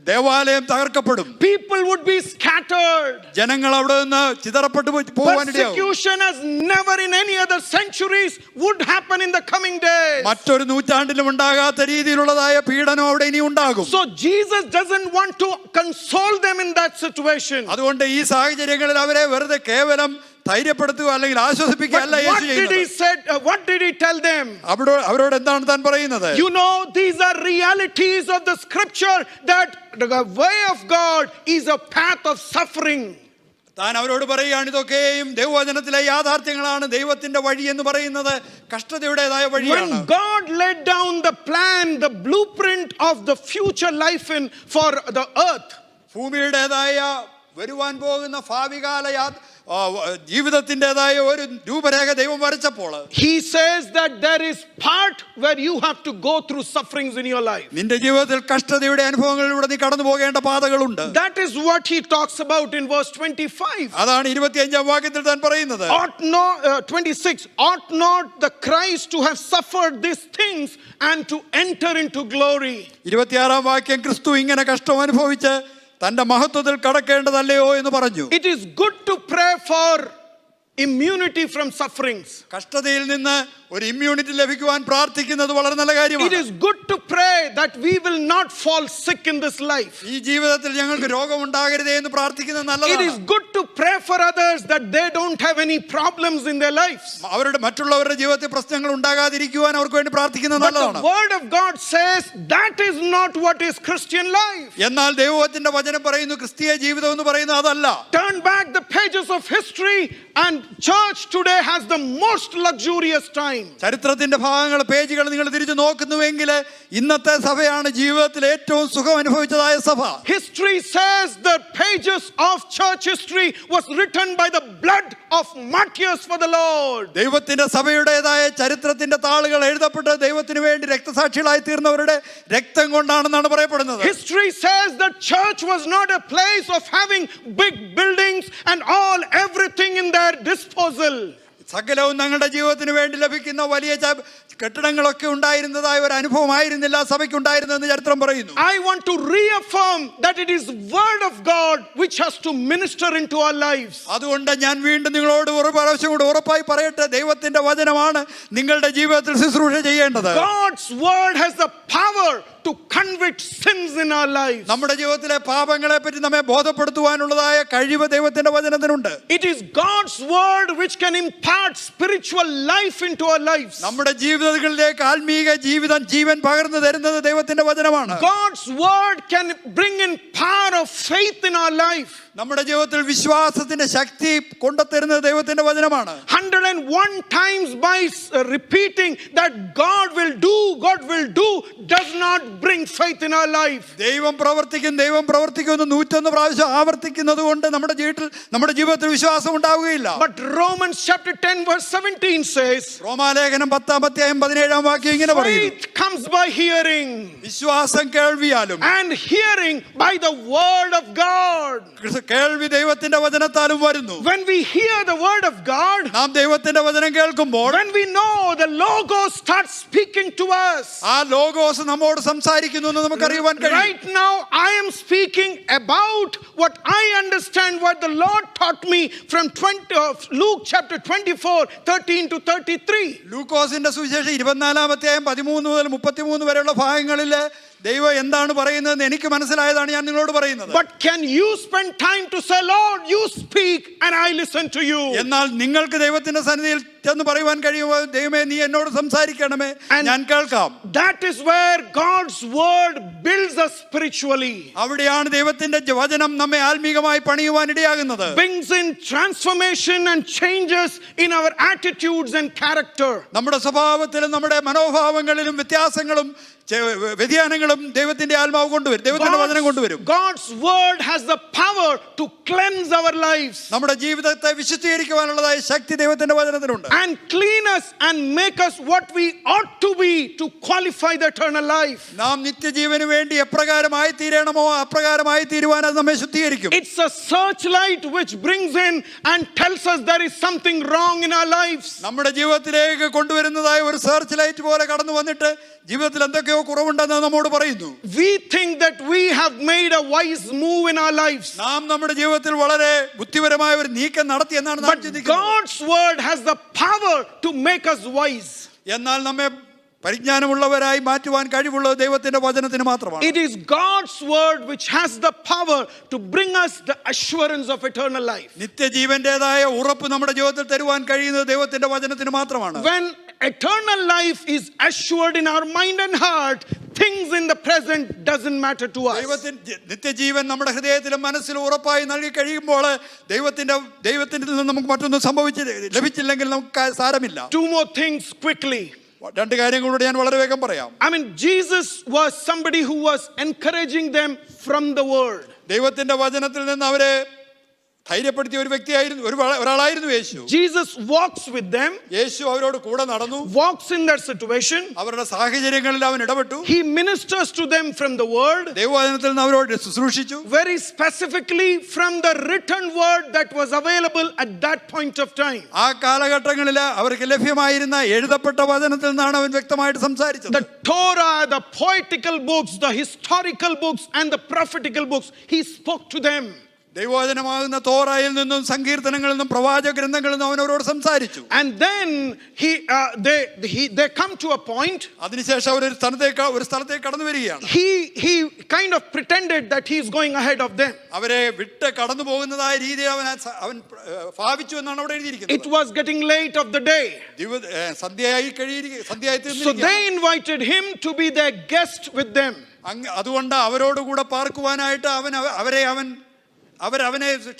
ദേവാലയം തകർക്കപ്പെടും. People would be scattered. ജനങ്ങൾ അവിടെ നിന്ന് ചിതറപ്പെട്ടു പോവാനിടയാകും. Persecution as never in any other centuries would happen in the coming days. മറ്റൊരു നൂറ്റാണ്ടിലും ഉണ്ടാകാത്ത രീതിയിലുള്ളതായ പീഡനം അവിടെ ഇനി ഉണ്ടാകും. So Jesus doesn't want to console them in that situation. അതുകൊണ്ട് ഈ സാഹചര്യങ്ങളിൽ അവരെ വെറുതെ കേവലം ധൈര്യപ്പെടുത്തുക അല്ലെങ്കിൽ ആശ്വസിപ്പിക്കുക അല്ല യേശു ചെയ്യുന്നത്. What did he tell them? അവരോട് എന്താണ് താൻ പറയുന്നത്? You know, these are realities of the scripture, that the way of God is a path of suffering. താൻ അവരോട് പറയുകയാണ്, ഇതൊക്കെയും ദൈവവചനത്തിലെ യാഥാർത്ഥ്യങ്ങളാണ്. ദൈവത്തിന്റെ വഴി എന്ന് പറയുന്നത് കഷ്ടതയുടേതായ വഴിയാണ്. When God laid down the plan, the blueprint of the future life for the earth, ഭൂമിയുടേതായ വരുവാൻ പോകുന്ന ഭാവികാല ജീവിതത്തിൻ്റെതായ ഒരു രൂപരേഖ ദൈവം വരച്ചപ്പോൾ he says that there is part where you have to go through sufferings in your life. നിന്റെ ജീവിതത്തിൽ കഷ്ടതയുടെ അനുഭവങ്ങളിലൂടെ നീ കടന്നു പോകേണ്ട പാതകളുണ്ട്. That is what he talks about in verse 25. അതാണ് 25-ാം വാക്യത്തിൽ താൻ പറയുന്നത്. 26 ought not the Christ to have suffered these things and to enter into glory. 26-ാം വാക്യം, ക്രിസ്തു ഇങ്ങനെ കഷ്ടം അനുഭവിച്ച് തന്റെ മഹത്വത്തിൽ കടക്കേണ്ടതല്ലയോ എന്ന് പറഞ്ഞു. It is good to pray for immunity from sufferings. കഷ്ടതയിൽ നിന്ന് ഒരു ഇമ്മ്യൂണിറ്റി ലഭിക്കുവാൻ പ്രാർത്ഥിക്കുന്നത് വളരെ നല്ല കാര്യമാണ്. It is good to pray that we will not fall sick in this life. ഈ ജീവിതത്തിൽ ഞങ്ങൾക്ക് രോഗമുണ്ടാകരുതേ എന്ന് പ്രാർത്ഥിക്കുന്നത് നല്ലതാണ്. It is good to pray for others that they don't have any problems in their lives. അവരുടെ മറ്റുള്ളവരുടെ ജീവിതത്തിൽ പ്രശ്നങ്ങൾ ഉണ്ടാകാതിരിക്കുവാൻ അവർക്ക് വേണ്ടി പ്രാർത്ഥിക്കുന്നത് നല്ലതാണ്. But the word of God says that is not what is Christian life. എന്നാൽ ദൈവത്തിന്റെ വചനം പറയുന്നു ക്രിസ്തീയ ജീവിതം എന്ന് പറയുന്നത് അതല്ല. Turn back the pages of history and church today has the most luxurious time. ചരിത്രത്തിന്റെ ഭാഗങ്ങൾ പേജുകൾ നിങ്ങൾ തിരിച്ചു നോക്കുന്നുവെങ്കിൽ ഇന്നത്തെ സഭയാണ് ജീവിതത്തിൽ ഏറ്റവും സുഖം അനുഭവിച്ചതായ സഭ. History says the pages of church history was written by the blood of martyrs for the Lord. ദൈവത്തിന്റെ സഭയുടേതായ ചരിത്രത്തിന്റെ താളുകൾ എഴുതപ്പെട്ട് ദൈവത്തിന് വേണ്ടി രക്തസാക്ഷികളായി തീർന്നവരുടെ രക്തം കൊണ്ടാണെന്നാണ് പറയപ്പെടുന്നത്. History says the church was not a place of having big buildings and everything in their disposal. സകലവും ഞങ്ങളുടെ ജീവിതത്തിന് വേണ്ടി ലഭിക്കുന്ന വലിയ കെട്ടിടങ്ങളൊക്കെ ഉണ്ടായിരുന്നതായ ഒരു അനുഭവമായിരുന്നില്ല സഭയ്ക്ക് ഉണ്ടായിരുന്നെന്ന് ചരിത്രം പറയുന്നു. I want to reaffirm that it is word of God which has to minister into our lives. അതുകൊണ്ട് ഞാൻ വീണ്ടും നിങ്ങളോട് ഒരു പ്രാവശ്യം കൂടി ഉറപ്പായി പറയട്ടെ, ദൈവത്തിന്റെ വചനമാണ് നിങ്ങളുടെ ജീവിതത്തിൽ ശുശ്രൂഷ ചെയ്യേണ്ടത്. God's word has the power to convict sins in our lives. നമ്മുടെ ജീവിതത്തിലെ പാപങ്ങളെ പറ്റി നമ്മെ ബോധപ്പെടുത്തുവാനുള്ളതായ കഴിവ് ദൈവത്തിന്റെ വചനത്തിനുണ്ട്. It is God's word which can impart spiritual life into our lives. നമ്മുടെ ജീവിതങ്ങളിലേക്ക് ആത്മീക ജീവൻ പകർന്നു തരുന്നത് ദൈവത്തിന്റെ വചനമാണ്. God's word can bring in power of faith in our life. നമ്മുടെ ജീവിതത്തിൽ വിശ്വാസത്തിന്റെ ശക്തി കൊണ്ടുതരുന്നത് ദൈവത്തിന്റെ വചനമാണ്. 101 times by repeating that God will do does not bring faith in our life. ദൈവം പ്രവർത്തിക്കും എന്ന് 101 പ്രാവശ്യം ആവർത്തിക്കുന്നത് കൊണ്ട് നമ്മുടെ ജീവിതത്തിൽ വിശ്വാസം ഉണ്ടാവുകയില്ല. But Romans chapter 10 verse 17 says, റോമാലേഖനം 10-17 വാക്യം ഇങ്ങനെ പറയുന്നു, faith comes by hearing, വിശ്വാസം കേൾവിയാലും, and hearing by the word of God. കേൾവി ദൈവത്തിന്റെ വചനത്താലും വരുന്നു. When we hear the word of God, നാം ദൈവത്തിന്റെ വചനം കേൾക്കുമ്പോൾ, when we know the logos starts speaking to us, ആ ലോഗോസ് നമ്മോട് സംസാരിക്കുന്നു എന്ന് നമുക്ക് അറിയാൻ കഴിയും. Right now I am speaking about what I understand, what the Lord taught me from Luke chapter 24:13-33. ലൂക്കോസിന്റെ സുവിശേഷം 24-ാം അധ്യായം 13 മുതൽ 33 വരെയുള്ള ഭാഗങ്ങളിൽ ദൈവം എന്താണ് പറയുന്നതെന്ന് എനിക്ക് മനസ്സിലായതാണ് ഞാൻ നിങ്ങളോട് പറയുന്നത്. But can you spend time to say, Lord, you speak and I listen to you? എന്നാൽ നിങ്ങൾക്ക് ദൈവത്തിന്റെ സന്നിധിയിൽ ചെന്ന് പറയുവാൻ കഴിയുമോ, ദൈവമേ നീ എന്നോട് സംസാരിക്കണമേ, ഞാൻ കേൾക്കാം. That is where God's word builds us spiritually. അവിടെയാണ് ദൈവത്തിന്റെ വചനം നമ്മെ ആത്മീകമായി പണിയുവാൻ ഇടയാകുന്നത്. Brings in transformation and changes in our attitudes and character. നമ്മുടെ സ്വഭാവത്തിലും നമ്മുടെ മനോഭാവങ്ങളിലും വ്യത്യാസങ്ങളും വ്യതിയാനങ്ങളും ദൈവത്തിന്റെ ആത്മാവ് കൊണ്ടുവരും, ദൈവത്തിന്റെ വചനം കൊണ്ടുവരും. God's word has the power to cleanse our lives. നമ്മുടെ ജീവിതത്തെ വിശുദ്ധീകരിക്കുവാനുള്ളതായ ശക്തി ദൈവത്തിന്റെ വചനത്തിനുണ്ട്. And clean us and make us what we ought to be to qualify the eternal life. നാം നിത്യജീവന് വേണ്ടി എപ്രകാരമായി തീരണമോ അപ്രകാരമായി തീരുവാൻ അത് നമ്മെ ശുദ്ധീകരിക്കും. It's a searchlight which brings in and tells us there is something wrong in our lives. നമ്മുടെ ജീവിതത്തിലേക്ക് കൊണ്ടുവരുന്നതായ ഒരു search light പോലെ കടന്നു വന്നിട്ട് ജീവിതത്തിൽ എന്തൊക്കെയോ കുറവുണ്ടെന്ന് നമ്മോട് പറയുന്നു. We think that we have made a wise move in our lives. നാം നമ്മുടെ ജീവിതത്തിൽ വളരെ ബുദ്ധിപരമായ ഒരു നീക്കം നടത്തി എന്നാണ് നാം ചിന്തിക്കുന്നത്. God's word has the power to make us wise. എന്നാൽ നമ്മെ പരിജ്ഞാനമുള്ളവരായി മാറ്റുവാൻ കഴിവുള്ളത് ദൈവത്തിന്റെ വചനത്തിന് മാത്രമാണ്. It is God's word which has the power to bring us the assurance of eternal life. നിത്യജീവന്റേതായ ഉറപ്പ് നമ്മുടെ ജീവിതത്തിൽ തരുവാൻ കഴിയുന്നത് ദൈവത്തിന്റെ വചനത്തിന് മാത്രമാണ്. When eternal life is assured in our mind and heart, things in the present doesn't matter to us. നിത്യജീവൻ നമ്മുടെ ഹൃദയത്തിലും മനസ്സിലും ഉറപ്പായി നൽകി കഴിയുമ്പോൾ ദൈവത്തിൽ നിന്ന് നമുക്ക് മറ്റൊന്നും ലഭിച്ചില്ലെങ്കിൽ നമുക്ക് സാരമില്ല. Two more things quickly. രണ്ട് കാര്യങ്ങളോട് ഞാൻ വളരെ വേഗം പറയാം. I mean, Jesus was somebody who was encouraging them from the word. ദൈവത്തിന്റെ വചനത്തിൽ നിന്ന് അവരെ ധൈര്യപ്പെടുത്തിയ ഒരു വ്യക്തിയായിരുന്നു, ഒരാളായിരുന്നു യേശു. Jesus walks with them. യേശു അവരോട് കൂടെ നടന്നു. Walks in their situation. അവരുടെ സാഹചര്യങ്ങളിൽ അവൻ ഇടപെട്ടു. He ministers to them from the word. ദൈവവചനത്തിൽ നിന്ന് അവരോട് ശുശ്രൂഷിച്ചു. Very specifically from the written word that was available at that point of time. ആ കാലഘട്ടങ്ങളിൽ അവർക്ക് ലഭ്യമായിരുന്ന എഴുതപ്പെട്ട വചനത്തിൽ നിന്നാണ് അവൻ വ്യക്തമായിട്ട് സംസാരിച്ചത്. The Torah, the poetical books, the historical books and the prophetical books, he spoke to them. ദൈവവചനമാകുന്ന തോറായിൽ നിന്നും സങ്കീർത്തനങ്ങളിൽ നിന്നും പ്രവാചക ഗ്രന്ഥങ്ങളിൽ നിന്നും അവൻ അവരോട് സംസാരിച്ചു. And then they come to a point. അതിനുശേഷം അവർ ഒരു സ്ഥലത്തേക്ക് കടന്നു വരികയാണ്. He kind of pretended that he is going ahead of them. അവരെ വിട്ട് കടന്നു പോകുന്നതായ രീതിയിൽ അവൻ ഭാവിച്ചു എന്നാണ് അവിടെ എഴുതിയിരിക്കുന്നത്. It was getting late of the day. സന്ധ്യയായി So they invited him to be their guest with them. അതുകൊണ്ട് അവരോടുകൂടെ പാർക്കുവാനായിട്ട് അവനെ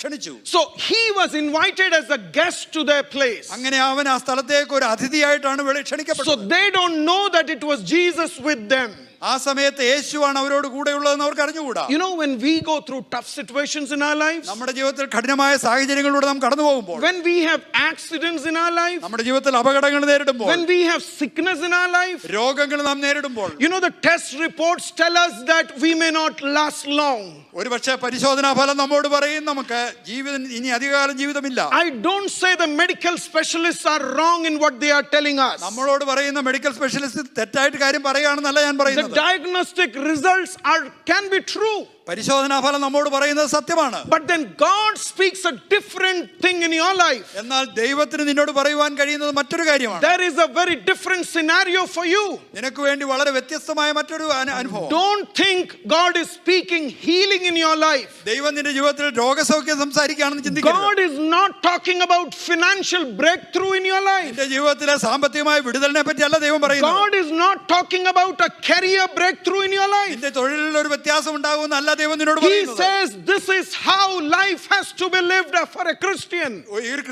ക്ഷണിച്ചു. So he was invited as a guest to their place. അങ്ങനെ അവൻ ആ സ്ഥലത്തേക്ക് ഒരു അതിഥിയായിട്ടാണ് ക്ഷണിക്കപ്പെട്ടത്. So they don't know that it was Jesus with them. ആ സമയത്ത് യേശുവാണ് അവരോട് കൂടെയുള്ളതെന്ന് അവർക്ക് അറിഞ്ഞുകൂടാ. You know, when we go through tough situations in our lives, നമ്മുടെ ജീവിതത്തിൽ കഠിനമായ സാഹചര്യങ്ങളിലൂടെ നാം കടന്നു പോകുമ്പോൾ, when we have accidents in our life, നമ്മുടെ ജീവിതത്തിൽ അപകടങ്ങൾ നേരിടുമ്പോൾ, when we have sickness in our life, രോഗങ്ങൾ നാം നേരിടുമ്പോൾ, you know, the test reports tell us that we may not last long. ഒരുപക്ഷേ പരിശോധനാ ഫലം നമ്മോട് പറയും നമുക്ക് ജീവിതം ഇനി അധികകാലം ജീവിതമില്ല. I don't say the medical specialists are wrong in what they are telling us. നമ്മളോട് പറയുന്ന മെഡിക്കൽ സ്പെഷ്യലിസ്റ്റ് തെറ്റായിട്ട് കാര്യം പറയുകയാണെന്നല്ല ഞാൻ പറയുന്നത്. The diagnostic results can be true. പരിശോധനാ ഫലം നമ്മോട് പറയുന്നത് സത്യമാണ്. But then God speaks a different thing in your life. എന്നാൽ ദൈവത്തിന് നിന്നോട് പറയുവാൻ കഴിയുന്നത് മറ്റൊരു കാര്യമാണ്. There is a very different scenario for you. നിനക്ക് വേണ്ടി വളരെ വ്യത്യസ്തമായ മറ്റൊരു അനുഭവം. Don't think God is speaking healing in your life. ദൈവം നിന്റെ ജീവിതത്തിൽ രോഗസൗഖ്യം സംസാരിക്കുകയാണെന്ന് ചിന്തിക്കരുത്. God is not talking about financial breakthrough in your life. നിന്റെ ജീവിതത്തിലെ സാമ്പത്തികമായ വിടുതലിനെ പറ്റിയല്ല ദൈവം പറയുന്നത്. God is not talking about a career breakthrough in your life. നിന്റെ തൊഴിലിൽ ഒരു വ്യത്യാസം ഉണ്ടാകുമെന്നല്ല ദൈവം നിന്നോട് He പറയുന്നത്. says this is how life has to be lived for a Christian. ഒരു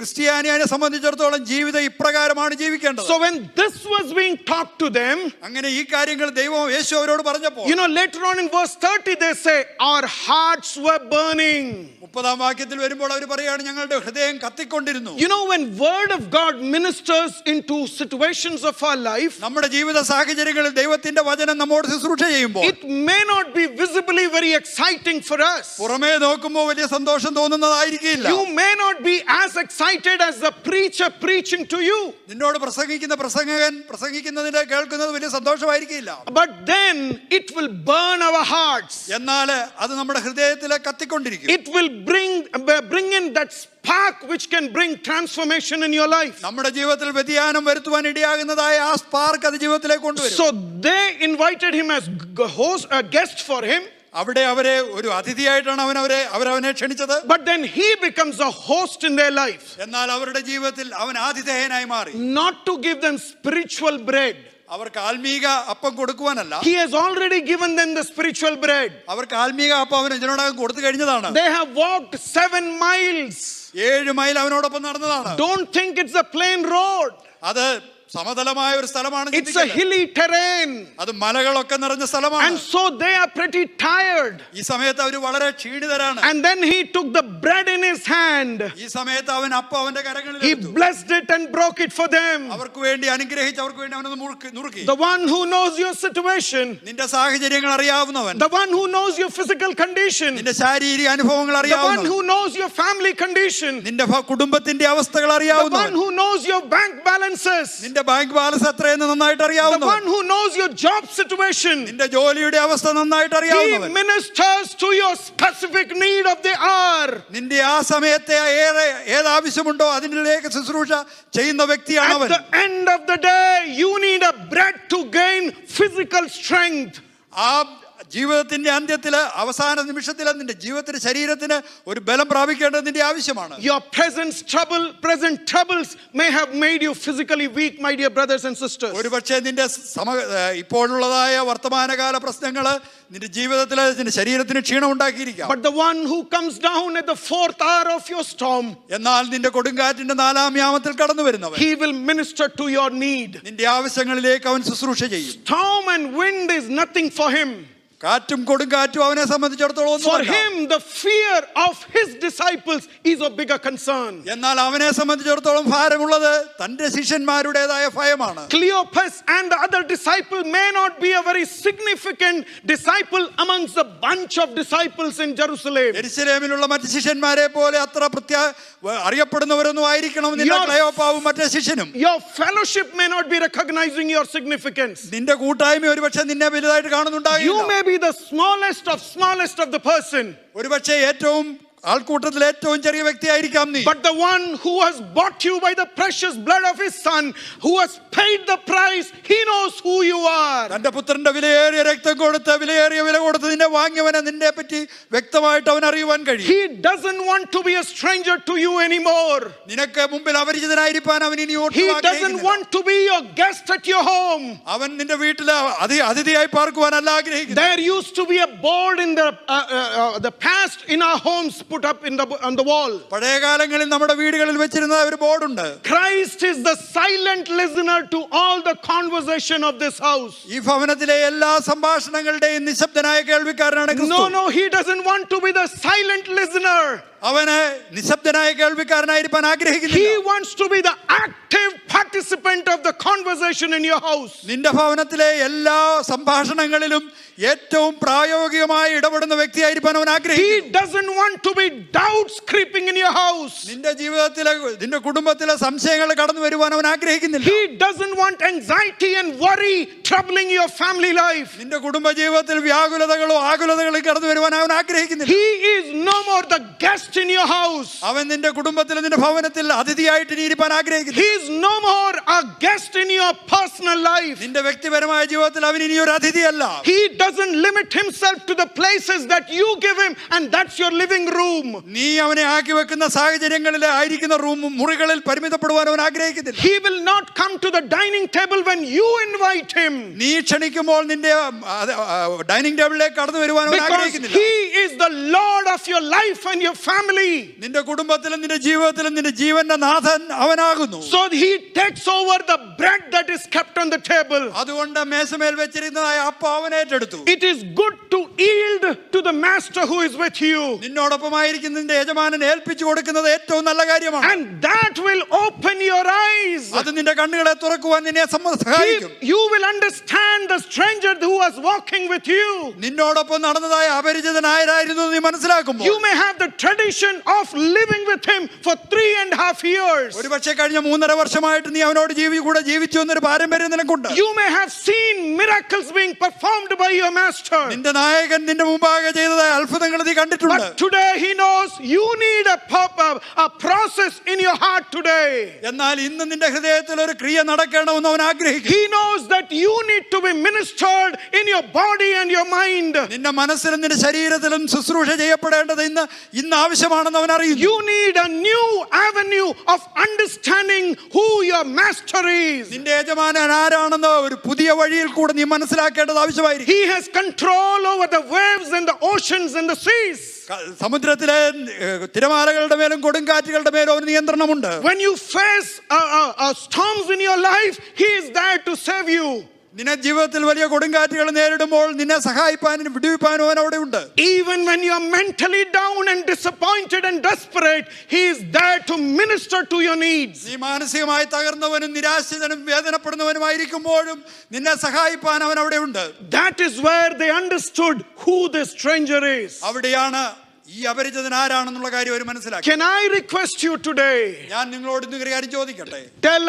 ക്രിസ്ത്യാനിയെ സംബന്ധിച്ചിടത്തോളം ജീവിതം ഇപ്രകാരമാണ് ജീവിക്കേണ്ടത്. So when this was being taught to them, അങ്ങനെ ഈ കാര്യങ്ങൾ ദൈവം യേശു അവരോട് പറഞ്ഞപ്പോൾ, you know, later on in verse 30 they say our hearts were burning. 30-ാം വാക്യത്തിൽ വരുമ്പോൾ അവർ പറയാണ് ഞങ്ങളുടെ ഹൃദയം കത്തിക്കൊണ്ടിരുന്നു. You know, when word of God ministers into situations of our life, നമ്മുടെ ജീവിത സാഹചര്യങ്ങളിൽ ദൈവത്തിന്റെ വചനം നമ്മോട് ശുശ്രൂഷ ചെയ്യുമ്പോൾ, it may not be visibly very exciting for us. പുറമേ നോക്കുമ്പോൾ വലിയ സന്തോഷം തോന്നുന്നതായിരിക്കില്ല. You may not be as excited as the preacher preaching to you. നിന്നോട് പ്രസംഗിക്കുന്ന പ്രസംഗകൻ പ്രസംഗിക്കുന്നതിനെ കേൾക്കുന്നത് വലിയ സന്തോഷമായിരിക്കില്ല. But then it will burn our hearts. എന്നാൽ അത് നമ്മുടെ ഹൃദയത്തിൽ കത്തിക്കൊണ്ടിരിക്കും. It will bring in that spark which can bring transformation in your life. നമ്മുടെ ജീവിതത്തിൽ വ്യതിയാനം വരുത്തുവാൻ ഇടയാകുന്നതായ ആ സ്പാർക്ക് അത് ജീവിതത്തിലേക്ക് കൊണ്ടുവരും. So they invited him as a guest for him. അവിടെ അവരെ ഒരു അതിഥിയായിട്ടാണ് അവരവനെ ക്ഷണിച്ചത്. But then he becomes a host in their life. എന്നാൽ അവരുടെ ജീവിതത്തിൽ അവൻ ആതിഥേയനായി മാറി. Not to give them spiritual bread. അവർക്ക് ആത്മീക അപ്പം കൊടുക്കുവാനല്ല. He has already given them the spiritual bread. അവർക്ക് ആത്മീക അപ്പം അവൻ ഇതിനോടകം കൊടുത്തു കഴിഞ്ഞതാണ്. They have walked 7 miles. 7 mile അവനോടൊപ്പം നടന്നതാണ്. Don't think it's a plain road. അത് സമതലമായ ഒരു സ്ഥലമാണ്. It's a hilly terrain. അത് മലകളൊക്കെ നിറഞ്ഞ സ്ഥലമാണ്. And so they are pretty tired. ഈ സമയത്ത് അവർ വളരെ ക്ഷീണിതരാണ്. And then he took the bread in his hand. ഈ സമയത്ത് അവൻ അപ്പം അവന്റെ കരങ്ങളിൽ He എടുത്തു. blessed it and broke it for them. അവർക്ക് വേണ്ടി അനുഗ്രഹിച്ച് അവർക്ക് വേണ്ടി അവനൊന്ന് നുറുക്കി. The one who knows your situation, നിന്റെ സാഹചര്യങ്ങൾ അറിയാവുന്നവൻ, the one who knows your physical condition, നിന്റെ ശാരീരിക അനുഭവങ്ങൾ the one അറിയാവുന്നവൻ, who knows your family condition, നിന്റെ കുടുംബത്തിന്റെ അവസ്ഥകൾ the one അറിയാവുന്നവൻ, who knows your bank balances, നിന്റെ ബാങ്ക് ബാലൻസ് എത്രയെന്ന് നന്നായിട്ട് the അറിയാവുന്നവൻ, one who knows your job situation. നിന്റെ ജോലിയുടെ അവസ്ഥ നന്നായിട്ട് He അറിയാവുന്നവൻ, ministers to your specific need of the hour. നിന്റെ ആ സമയത്തെ ഏതാവശ്യമുണ്ടോ അതിലേക്ക് ശുശ്രൂഷ ചെയ്യുന്ന വ്യക്തിയാണ് At അവൻ. the end of the day, you need a bread to gain physical strength. ആ ജീവിതത്തിന്റെ അന്ത്യത്തില് അവസാന നിമിഷത്തില് നിന്റെ ജീവിതത്തിന്റെ ശരീരത്തിന് ഒരു ബലം പ്രാപിക്കേണ്ടത് നിന്റെ ആവശ്യമാണ്. Your present troubles may have made you physically weak, my dear brothers and sisters. ഒരുപക്ഷെ നിന്റെ ഇപ്പോഴുള്ളതായ വർത്തമാനകാല പ്രശ്നങ്ങള് നിന്റെ ജീവിതത്തില് നിന്റെ ശരീരത്തിന് ക്ഷീണം ഉണ്ടാക്കിയിരിക്കാം. But the one who comes down at the 4th hour of your storm, എന്നാൽ നിന്റെ കൊടുങ്കാറ്റിന്റെ 4-ാം യാമത്തിൽ കടന്നു വരുന്നവൻ he will minister to your need. നിന്റെ ആവശ്യങ്ങളിലേക്ക് അവൻ ശുശ്രൂഷ ചെയ്യും. Storm and wind is nothing for him. കാറ്റും കൊടുങ്കാറ്റും അവനെ സംബന്ധിച്ചിടത്തോളം For ഒന്നുമല്ല. him, the fear of his disciples is a bigger concern. എന്നാൽ അവനെ സംബന്ധിച്ചിടത്തോളം ഭാരമുള്ളത് തന്റെ ശിഷ്യന്മാരുടേതായ ഭയമാണ്. Cleopas and the other disciple may not be a very significant disciple amongst the bunch of disciples in Jerusalem. യെരുശലേമിലുള്ള മറ്റ് ശിഷ്യന്മാരെ പോലെ അത്ര അറിയപ്പെടുന്നവരൊന്നും ആയിരിക്കണമെന്നില്ല ക്ലെയോപ്പാവും മറ്റേ ശിഷ്യനും. Your fellowship may not be recognizing your significance. നിന്റെ കൂട്ടായ്മ ഒരുപക്ഷെ നിന്നെ വലുതായിട്ട് You കാണുന്നുണ്ടാകില്ല. may be the smallest of the person. ഒരുപക്ഷെ ഏറ്റവും ആൾക്കൂട്ടത്തിൽ ഏറ്റവും ചെറിയ വ്യക്തിയായിരിക്കാം നീ. But the one who has bought you by the precious blood of his son, who has paid the price, he knows who you are. തന്റെ പുത്രന്റെ വിലയേറിയ രക്തം കൊടുത്ത് വില കൊടുത്ത് നിന്നെ വാങ്ങിയവനെ നിന്നെ പറ്റി വ്യക്തമായിട്ട് അവൻ അറിയുവാൻ കഴിയും. He doesn't want to be a stranger to you anymore. നിനക്ക് മുമ്പിൽ അപരിചിതനായിരിക്കാൻ അവൻ ഇനി He doesn't want to be your guest at your home. അവൻ നിന്റെ വീട്ടിൽ അതിഥിയായി പാർക്കുവാനല്ല ആഗ്രഹിക്കുന്നു. There used to be a board in the past in our homes put up on the wall. പഴയ കാലങ്ങളിൽ നമ്മുടെ വീടുകളിൽ വെച്ചിരുന്ന ഒരു ബോർഡുണ്ട്. Christ is the silent listener to all the conversation of this house. ഈ ഭവനത്തിലെ എല്ലാ സംഭാഷണങ്ങളുടെയും നിശബ്ദനായ കേൾവിക്കാരനാണ് ക്രിസ്തു. No, he doesn't want to be the silent listener. അവന് നിശബ്ദനായ കേൾവിക്കാരനായിരിക്കാൻ ആഗ്രഹിക്കുന്നില്ല. He wants to be the active participant of the conversation in your house. നിന്റെ ഭവനത്തിലെ എല്ലാ സംഭാഷണങ്ങളിലും ഏറ്റവും പ്രായോഗികമായി ഇടപെടുന്ന വ്യക്തിയായിരിക്കാൻ അവൻ ആഗ്രഹിക്കുന്നു. He doesn't want to be doubts creeping in your house. നിന്റെ ജീവിതത്തിലെ നിന്റെ കുടുംബത്തിലെ സംശയങ്ങൾ കടന്നു വരുവാൻ അവൻ ആഗ്രഹിക്കുന്നില്ല. He doesn't want anxiety and worry troubling your family life. നിന്റെ കുടുംബ ജീവിതത്തിൽ വ്യാകുലതകളോ ആകുലതകളോ കടന്നു വരുവാൻ അവൻ ആഗ്രഹിക്കുന്നില്ല. He is no more the guest in your house. അവൻ നിന്റെ കുടുംബത്തിൽ നിന്റെ ഭവനത്തിൽ അതിഥിയായിട്ട് ഇരിക്കാൻ ആഗ്രഹിക്കുന്നു. He is no more a guest in your personal life. നിന്റെ വ്യക്തിപരമായ ജീവിതത്തിൽ അവൻ ഇനി ഒരു അതിഥിയല്ല. He doesn't limit himself to the places that you give him, and that's your living room. നീ അവനെ ആക്കി വെക്കുന്ന സാഹചര്യങ്ങളിൽ ആയിരിക്കുന്ന മുറികളിൽ പരിമിതപ്പെടുവാൻ അവൻ ആഗ്രഹിക്കുന്നില്ല. He will not come to the dining table when you invite him. നീ ക്ഷണിക്കുമ്പോൾ നിന്റെ ഡൈനിങ് ടേബിളിലേക്ക് കടന്നു വരുവാൻ അവൻ Because ആഗ്രഹിക്കുന്നില്ല. he is the Lord of your life and your family. നിന്റെ കുടുംബത്തിലും നിന്റെ ജീവിതത്തിലും നിന്റെ ജീവന്റെ നാഥൻ അവനാകുന്നു. So he takes over the bread that is kept on the table. അതുകൊണ്ട് മേശമേൽ വെച്ചിരുന്നതായ അപ്പം അവൻ ഏറ്റെടുത്തു. It is good to yield to the master who is with you. നിന്നോടൊപ്പമായിരിക്കുന്ന നിന്റെ യജമാനൻ ഏൽപ്പിച്ചു കൊടുക്കുന്നത് ഏറ്റവും നല്ല കാര്യമാണ്. And that will open your eyes. അത് നിന്റെ കണ്ണുകളെ തുറക്കുവാൻ നിന്നെ സഹായിക്കും. You will understand the stranger who was walking with you. നിന്നോടൊപ്പം നടന്നതായ അപരിചിതനായിരുന്നു നീ മനസ്സിലാക്കും. തുടങ്ങുമ്പോൾ You may have the tradition of living with him for 3.5 years. ഒരു പക്ഷേ കഴിഞ്ഞ 3.5 വർഷമായിട്ട് നീ അവനോട് കൂടെ ജീവിച്ചു എന്നൊരു പാരമ്പര്യം നിനക്കുണ്ട്. You may have seen miracles being performed by your master. നിന്റെ നായകൻ നിന്റെ മുമ്പാകെ ചെയ്തതായ അത്ഭുതങ്ങൾ നീ കണ്ടിട്ടുണ്ട്. But today he knows you need a process in your heart today. എന്നാൽ ഇന്ന് നിന്റെ ഹൃദയത്തിൽ ഒരു ക്രിയ നടക്കണമെന്ന് അവൻ ആഗ്രഹിക്കുന്നു. He knows that you need to be ministered in your body and your mind. നിന്റെ മനസ്സിലും നിന്റെ ശരീരത്തിലും ശുശ്രൂഷ ചെയ്യപ്പെടേണ്ടത് ഇന്ന് ആവശ്യമാണെന്ന് അവൻ അറിയുന്നു. You need a new avenue of understanding who your master is. നിന്റെ യജമാനൻ ആരാണെന്ന് ഒരു പുതിയ വഴിയിൽ കൂടെ നീ മനസ്സിലാക്കേണ്ടത് ആവശ്യമായിരിക്കും. He has control over the waves and the oceans and the seas. സമുദ്രത്തിലെ തിരമാലകളുടെ മേലും കൊടുങ്കാറ്റുകളുടെ മേലും അവന് നിയന്ത്രണമുണ്ട്. When you face storms in your life, he is there to save you. നിന്റെ ജീവിതത്തിൽ വലിയ കൊടുങ്കാറ്റുകൾ നേരിടുമ്പോൾ നിന്നെ സഹായിപ്പാനും വിടുവിപ്പാനും അവൻ അവിടെ ഉണ്ട്. Even when you are mentally down and disappointed and desperate, he is there to minister to your needs. നീ മാനസികമായി തകർന്നവനും നിരാശിതനും വേദനപ്പെടുന്നവനുമായിരിക്കുമ്പോഴും നിന്നെ സഹായിപ്പാൻ അവൻ അവിടെ ഉണ്ട്. That is where they understood who this stranger is. അവിടെയാണ് ഈ അപരിചിതൻ ആരാണെന്നുള്ള കാര്യം അവർ മനസ്സിലാക്കി. Can I request you today? ഞാൻ നിങ്ങളോട് ഇന്നൊരു കാര്യം ചോദിക്കട്ടെ. Tell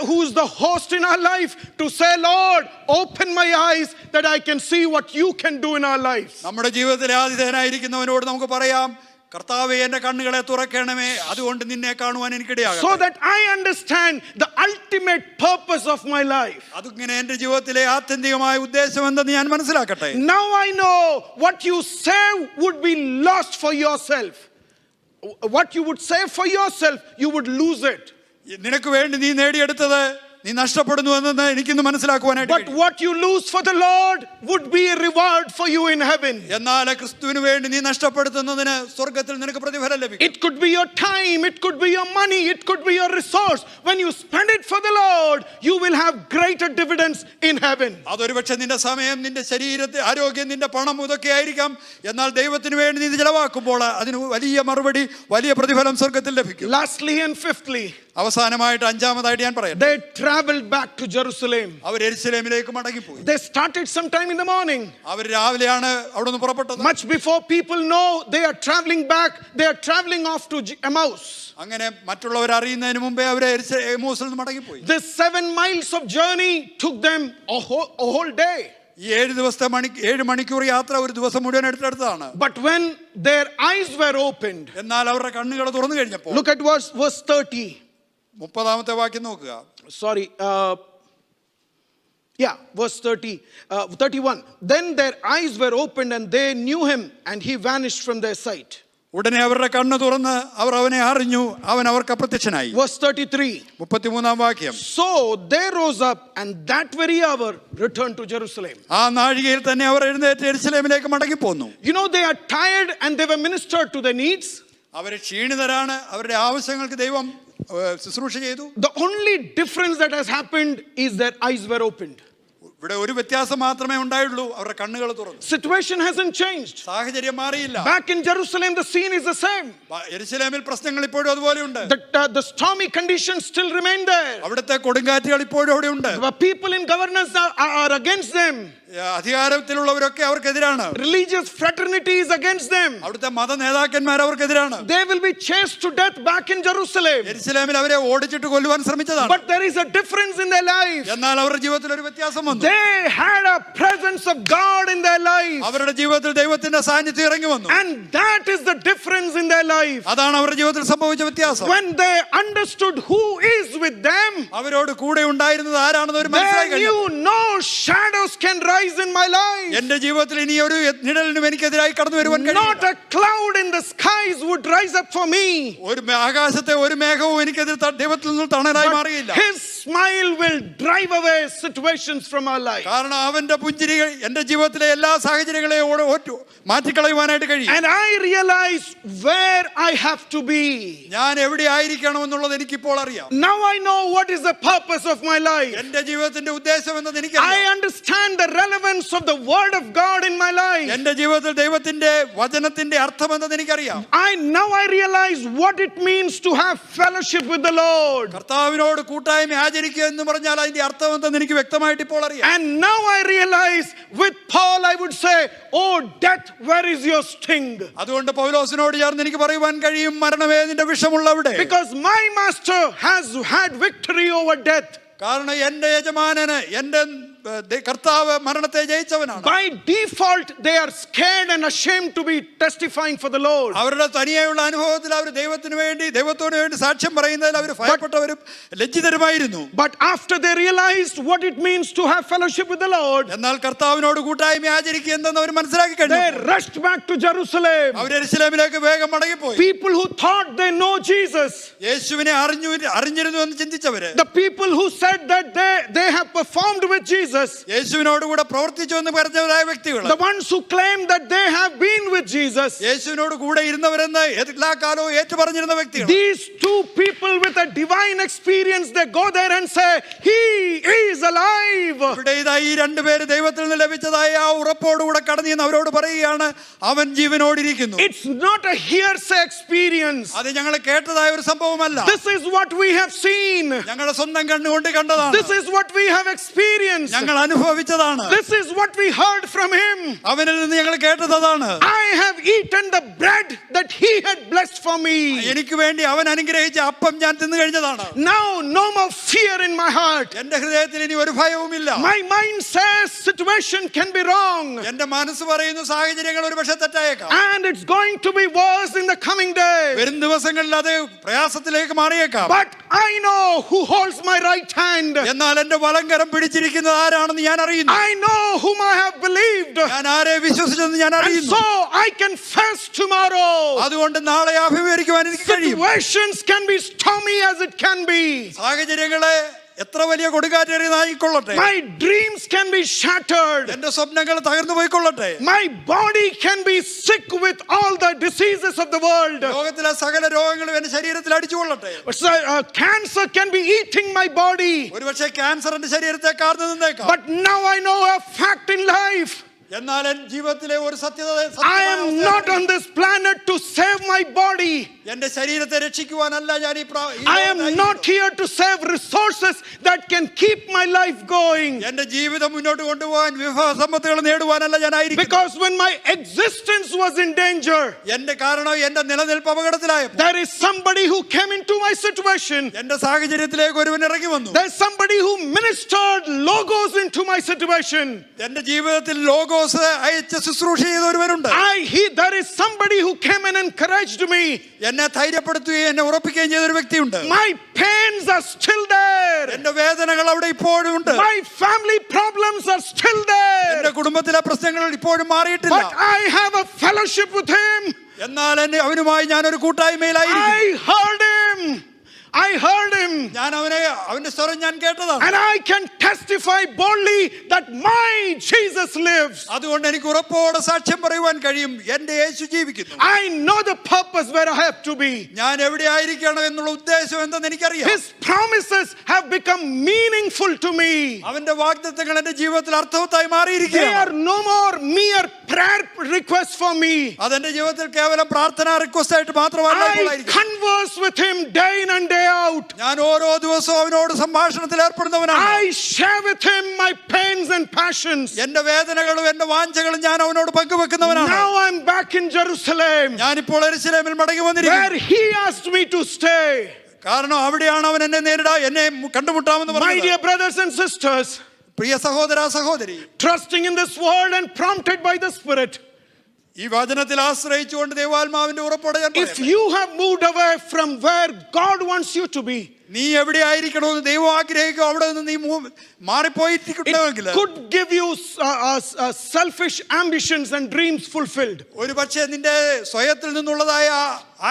who's the host in our life to say, Lord, open my eyes that I can see what you can do in our lives. നമ്മുടെ ജീവിതത്തിലെ ആതിഥേയനായിരിക്കുന്നവനോട് നമുക്ക് പറയാം, കർത്താവേ എന്റെ കണ്ണുകളെ തുറക്കണമേ, അതുകൊണ്ട് നിന്നെ കാണുവാൻ എനിക്കിടയാകട്ടെ. So that I understand the ultimate purpose of my life. അതിങ്ങനെ എന്റെ ജീവിതത്തിലെ ആത്യന്തികമായ ഉദ്ദേശം എന്തെന്ന് ഞാൻ മനസ്സിലാക്കട്ടെ. Now I know what you save would be lost for yourself. What you would save for yourself, you would lose it. നിനക്ക് വേണ്ടി നീ നേടിയെടുത്തത് നീ നഷ്ടപ്പെടുന്നു എന്ന് എനിക്കിന്ന് മനസ്സിലാക്കുവാനായിട്ട്. But what you lose for the Lord would be a reward for you in heaven. എന്നാൽ ക്രിസ്തുവിന് വേണ്ടി നീ നഷ്ടപ്പെടുത്തുന്നതിന് സ്വർഗ്ഗത്തിൽ നിനക്ക് പ്രതിഫലം ലഭിക്കും. It could be your time, it could be your money, it could be your resource. When you spend it for the Lord, you will have greater dividends in heaven. അതൊരുപക്ഷെ നിന്റെ സമയം, നിന്റെ ശരീരത്തെ ആരോഗ്യം, നിന്റെ പണം ഇതൊക്കെ ആയിരിക്കാം. എന്നാൽ ദൈവത്തിന് വേണ്ടി നീ ചെലവാക്കുമ്പോൾ അതിന് വലിയ മറുപടി, വലിയ പ്രതിഫലം സ്വർഗ്ഗത്തിൽ ലഭിക്കും. Lastly and fifthly, അവസാനമായിട്ട് അഞ്ചാമതായിട്ട് ഞാൻ പറയാം, they traveled back to Jerusalem. അവർ യെരുശലേമിലേക്ക് മടങ്ങിപ്പോയി. They started sometime in the morning. അവർ രാവിലെയാണ് അവിടുന്ന് പുറപ്പെട്ടത്. Much before people know they are traveling back, they are traveling off to Emmaus. അങ്ങനെ മറ്റുള്ളവർ അറിയുന്നതിന് മുമ്പേ അവർ എമ്മൂസിൽ നിന്ന് മടങ്ങിപ്പോയി. This 7 miles of journey took them a whole day. ഈ 7 മണിക്കൂർ യാത്ര ഒരു ദിവസം മുഴുവൻ എടുത്തെടുത്തതാണ്. But when their eyes were opened, എന്നാൽ അവരുടെ കണ്ണുകൾ തുറന്നു കഴിഞ്ഞപ്പോൾ, look at verse 30. 30ാമത്തെ വാക്യം നോക്കുക. Sorry, verse 31. Then their eyes were opened and they knew him and he vanished from their sight. ഉടനെ അവരുടെ കണ്ണ് തുറന്ന് അവർ അവനെ അറിഞ്ഞു, അവൻ അവർക്ക് അപ്രത്യക്ഷനായി. Verse 33. 33ാം വാക്യം. So they rose up and that very hour returned to Jerusalem. ആ നാഴികയിൽ തന്നെ അവർ എഴുന്നേറ്റ് യെരുശലേമിലേക്ക് മടങ്ങിപ്പോന്നു. You know, they are tired and they were ministered to their needs. അവർ ക്ഷീണിതരാണ്, അവരുടെ ആവശ്യങ്ങൾക്ക് ദൈവം ശുശ്രൂഷ ചെയ്തു. The only difference that has happened is their eyes were opened. ഇവിടെ ഒരു വ്യത്യാസം മാത്രമേ ഉണ്ടായുള്ളൂ, അവരുടെ കണ്ണുകൾ തുറന്നു. Situation hasn't changed. സാഹചര്യം മാറിയില്ല. Back in Jerusalem the scene is the same. യെരുശലേമിൽ പ്രശ്നങ്ങൾ ഇപ്പോഴും അതുപോലെയുണ്ട്. The stormy conditions still remain there. അവിടുത്തെ കൊടുങ്കാറ്റുകൾ ഇപ്പോഴും അവിടെ ഉണ്ട്. The people in governance are against them. അധികാരത്തിലുള്ളവരൊക്കെ അവർക്കെതിരാണ്. Religious fraternity is against them. അവിടുത്തെ മത നേതാക്കന്മാർ അവർക്കെതിരാണ്. They will be chased to death back in Jerusalem. യെരുശലേമിൽ അവരെ ഓടിച്ചിട്ട് കൊല്ലുവാൻ ശ്രമിച്ചതാണ്. But there is a difference in their life. എന്നാൽ അവരുടെ ജീവിതത്തിൽ ഒരു വ്യത്യാസം വന്നു. They had a presence of God in their life. അവരുടെ ജീവിതത്തിൽ ദൈവത്തിന്റെ സാന്നിധ്യം ഇറങ്ങി വന്നു. And that is the difference in their life. അതാണ് അവരുടെ ജീവിതത്തിൽ സംഭവിച്ച വ്യത്യാസം. When they understood who is with them, അവരോട് കൂടെ ഉണ്ടായിരുന്നത് ആരാണെന്ന് അവർ മനസ്സിലാക്കി. they knew no shadows can rise in my life. എന്റെ ജീവിതത്തിൽ ഇനി ഒരു നിഴലിനും എനിക്കെതിരായി കടന്നു വരുവാൻ കഴിയില്ല. Not a cloud in the skies would rise up for me. ഒരു ആകാശത്തെ ഒരു മേഘവും എനിക്കെതിരെ ദൈവത്തിൽ നിന്ന് തണലായി മാറിയില്ല. His smile will drive away situations from our life. കാരണം അവന്റെ പുഞ്ചിരികൾ എന്റെ ജീവിതത്തിലെ എല്ലാ സാഹചര്യങ്ങളെയും മാറ്റിക്കളയുവാനായിട്ട് കഴിയും. And I realize where I have to be. ഞാൻ എവിടെ ആയിരിക്കണം എന്നുള്ളത് എനിക്കിപ്പോൾ അറിയാം. Now I know what is the purpose of my life. എന്റെ ജീവിതത്തിന്റെ ഉദ്ദേശം എന്തെന്ന് എനിക്കറിയാം. I understand the relevance of the word of God in my life. എന്റെ ജീവിതത്തിൽ ദൈവത്തിന്റെ വചനത്തിന്റെ അർത്ഥം എന്തെന്ന് എനിക്കറിയാം. I now I realize what it means to have fellowship with the Lord. കർത്താവിനോട് കൂട്ടായ്മ ആചരിക്കുക എന്ന് പറഞ്ഞാൽ അതിന്റെ അർത്ഥം എന്തെന്ന് എനിക്ക് വ്യക്തമായിട്ട് ഇപ്പോൾ അറിയാം. And now I realize, with Paul I would say, oh death, where is your sting? അതുകൊണ്ട് പൗലോസിനോട് ചേർന്ന് എനിക്ക് പറയുവാൻ കഴിയും, മരണമേ നിന്റെ വിഷമുള്ളവിടെ. Because my master has had victory over death. കാരണം എന്റെ യജമാനന്, എന്റെ കർത്താവ് മരണത്തെ ജയിച്ചവനാണ്. By default they are scared and ashamed to be testifying for the Lord. അവരുടെ തനിയെയുള്ള അനുഭവത്തിൽ അവർ ദൈവത്തിന് വേണ്ടി, ദൈവത്തോട് വേണ്ടി സാക്ഷ്യം പറയുന്നതിൽ അവർ ഭയപ്പെട്ടവരും ലജ്ജിതരുമായിരുന്നു. But after they realized what it means to have fellowship with the Lord, എന്നാൽ കർത്താവിനോട് കൂട്ടായ്മ ആചരിക്കുക എന്തെന്ന് അവർ മനസ്സിലാക്കി കഴിഞ്ഞു. they rushed back to Jerusalem. അവർ യെരൂശലേമിലേക്ക് വേഗം മടങ്ങിപ്പോയി. People who thought they know Jesus, യേശുവിനെ അറിഞ്ഞിരുന്നു എന്ന് ചിന്തിച്ചവര്, the people who said that they have performed with Jesus, യേശുവിനോട് കൂടെ പ്രവർത്തിച്ചു എന്ന് പറഞ്ഞവരായ വ്യക്തികൾ, the ones who claim that they have been with Jesus, യേശുവിനോട് കൂടെ ഇരുന്നവരെന്ന് എല്ലാ കാലവും ഏറ്റുപറഞ്ഞിരുന്ന വ്യക്തികൾ, these two people with a divine experience, they go there and say, he is alive. ഇവിടെ ഇതാ ഈ രണ്ടുപേര് ദൈവത്തിൽ നിന്ന് ലഭിച്ചതായ ആ ഉറപ്പോടുകൂടെ കടന്നു എന്ന് അവരോട് പറയുകയാണ്, അവൻ ജീവനോടിരിക്കുന്നു. It's not a hearsay experience. അത് ഞങ്ങൾ കേട്ടതായ ഒരു സംഭവമല്ല. This is what we have seen. ഞങ്ങളുടെ സ്വന്തം കണ്ണുകൊണ്ട് കണ്ടതാണ്. This is what we have experienced. ഞങ്ങൾ അനുഭവിച്ചതാണ്. This is what we heard from him. അവനിൽ നിന്ന് ഞങ്ങൾ കേട്ടതാണ്. I have eaten the bread that he had blessed for me. എനിക്ക് വേണ്ടി അവൻ അനുഗ്രഹിച്ച അപ്പം ഞാൻ തിന്നു കഴിഞ്ഞതാണ്. Now no more fear in my heart. എന്റെ ഹൃദയത്തിൽ ഇനി ഒരു ഭയവുമില്ല. My mind says situation can be wrong, എന്റെ മനസ്സ് പറയുന്നു സാഹചര്യങ്ങൾ ഒരുപക്ഷെ തെറ്റായേക്കാം. and it's going to be worse in the coming day. വരും ദിവസങ്ങളിൽ അത് പ്രയാസത്തിലേക്ക് മാറിയേക്കാം. But I know who holds my right hand. എന്നാൽ എന്റെ വലങ്കരം പിടിച്ചിരിക്കുന്നത് ആരാണെന്ന് ഞാൻ അറിയുന്നു. I know whom I have believed. ഞാൻ ആരെ വിശ്വസിച്ചെന്ന് ഞാൻ And അറിയുന്നു. so I can face tomorrow. അതുകൊണ്ട് നാളെ അഭിമുഖീകരിക്കുവാൻ എനിക്ക് കഴിയും. Situations can be stormy as it can be. സാഹചര്യങ്ങളെ എത്ര വലിയ കൊടുങ്കാറ്റേറിയതായിക്കൊള്ളട്ടെ. My dreams can be shattered. എന്റെ സ്വപ്നങ്ങൾ തകർന്നു പോയിക്കൊള്ളട്ടെ. My body can be sick with all the diseases of the world. ലോകത്തിലെ സകല രോഗങ്ങളും എന്റെ ശരീരത്തിൽ അടിച്ചുകൊള്ളട്ടെ. Cancer can be eating my body. ഒരുപക്ഷെ ക്യാൻസർ എന്റെ ശരീരത്തെ കാർന്നു നിന്നേക്കാം. But now I know a fact in life. എന്നാൽ എന്റെ ജീവിതത്തിലെ ഒരു സത്യത, I am not on this planet to save my body. എന്റെ ശരീരത്തെ രക്ഷിക്കുവാനല്ല ഞാൻ I am not here to save resources that can keep my life going. എന്റെ ജീവിതം മുന്നോട്ട് കൊണ്ടുപോകാൻ വിഭവസമ്പത്തുകൾ നേടുവാനല്ല ഞാൻ ആയിരിക്കുന്നു. Because when my existence was in danger, എന്റെ കാരണം എന്റെ നിലനിൽപ്പ് അപകടത്തിലായപ്പോൾ there is somebody who came into my situation. എന്റെ സാഹചര്യത്തിലേക്ക് ഒരുവൻ ഇറങ്ങി വന്നു. There's somebody who ministered logos into my situation. എന്റെ ജീവിതത്തിൽ ലോഗോസ് അയച്ച് ശുശ്രൂഷ ചെയ്ത ഒരുവനുണ്ട്. There is somebody who came and encouraged me. എന്നെ ധൈര്യപ്പെടുത്തുകയും എന്നെ ഉറപ്പിക്കുകയും ചെയ്ത ഒരു വ്യക്തിയുണ്ട്. My pains are still there. എന്റെ വേദനകൾ അവിടെ ഇപ്പോഴും ഉണ്ട്. My family problems are still there. എന്റെ കുടുംബത്തിലെ പ്രശ്നങ്ങൾ ഇപ്പോഴും മാറിയിട്ടില്ല. But I have a fellowship with him. എന്നാൽ അവനുമായി ഞാൻ ഒരു കൂട്ടായ്മയിലായിരിക്കും. I heard him. ഞാൻ അവന്റെ സ്വരം ഞാൻ കേട്ടതാണ്. And I can testify boldly that my Jesus lives. അതുകൊണ്ട് എനിക്ക് ഉറപ്പോടെ സാക്ഷ്യം പറയുവാൻ കഴിയും, എന്റെ യേശു ജീവിക്കുന്നു. I know the purpose where I have to be. ഞാൻ എവിടെ ആയിരിക്കണം എന്നുള്ള ഉദ്ദേശം എന്തെന്ന് എനിക്കറിയാം. His promises have become meaningful to me. അവന്റെ വാഗ്ദത്തങ്ങൾ എന്റെ ജീവിതത്തിൽ അർത്ഥവത്തായി മാറിയിരിക്കുകയാണ്. They are no more mere prayer requests for me. അതെന്റെ ജീവിതത്തിൽ കേവലം പ്രാർത്ഥനാ റിക്വസ്റ്റ് ആയിട്ട് മാത്രമല്ല. I converse with him day in and day out. ഞാൻ ഓരോ ദിവസവും അവനോട് സംഭാഷണത്തിൽ ഏർപ്പെടുന്നവനാണ്. I share with him my pains and passions. എന്റെ വേദനകളും എന്റെ വാഞ്ചകളും ഞാൻ അവനോട് പങ്കുവെക്കുന്നവനാണ്. Now I'm back in Jerusalem, ഞാനിപ്പോൾ യെരൂശലേമിൽ മടങ്ങി വന്നിരിക്കുന്നു. where he asked me to stay. കാരണം അവിടെയാണ് അവൻ എന്നെ എന്നെ കണ്ടുമുട്ടാമെന്ന് പറഞ്ഞത്. My dear brothers and sisters, പ്രിയ സഹോദര സഹോദരി, trusting in this word and prompted by the Spirit, ഈ വചനത്തിൽ ആശ്രയിച്ചുകൊണ്ട് ദൈവാത്മാവിന്റെ ഉറപ്പോടെ ഞാൻ if you have moved away from where God wants you to be, നീ എവിടെ ആയിരിക്കണമെന്ന് ദൈവം ആഗ്രഹിക്കും, അവിടെ നിന്ന് നീ മാറിപ്പോയിട്ടുണ്ടെങ്കിൽ it could give you selfish ambitions and dreams fulfilled. ഒരു പക്ഷേ നിന്റെ സ്വയത്തിൽ നിന്നുള്ളതായ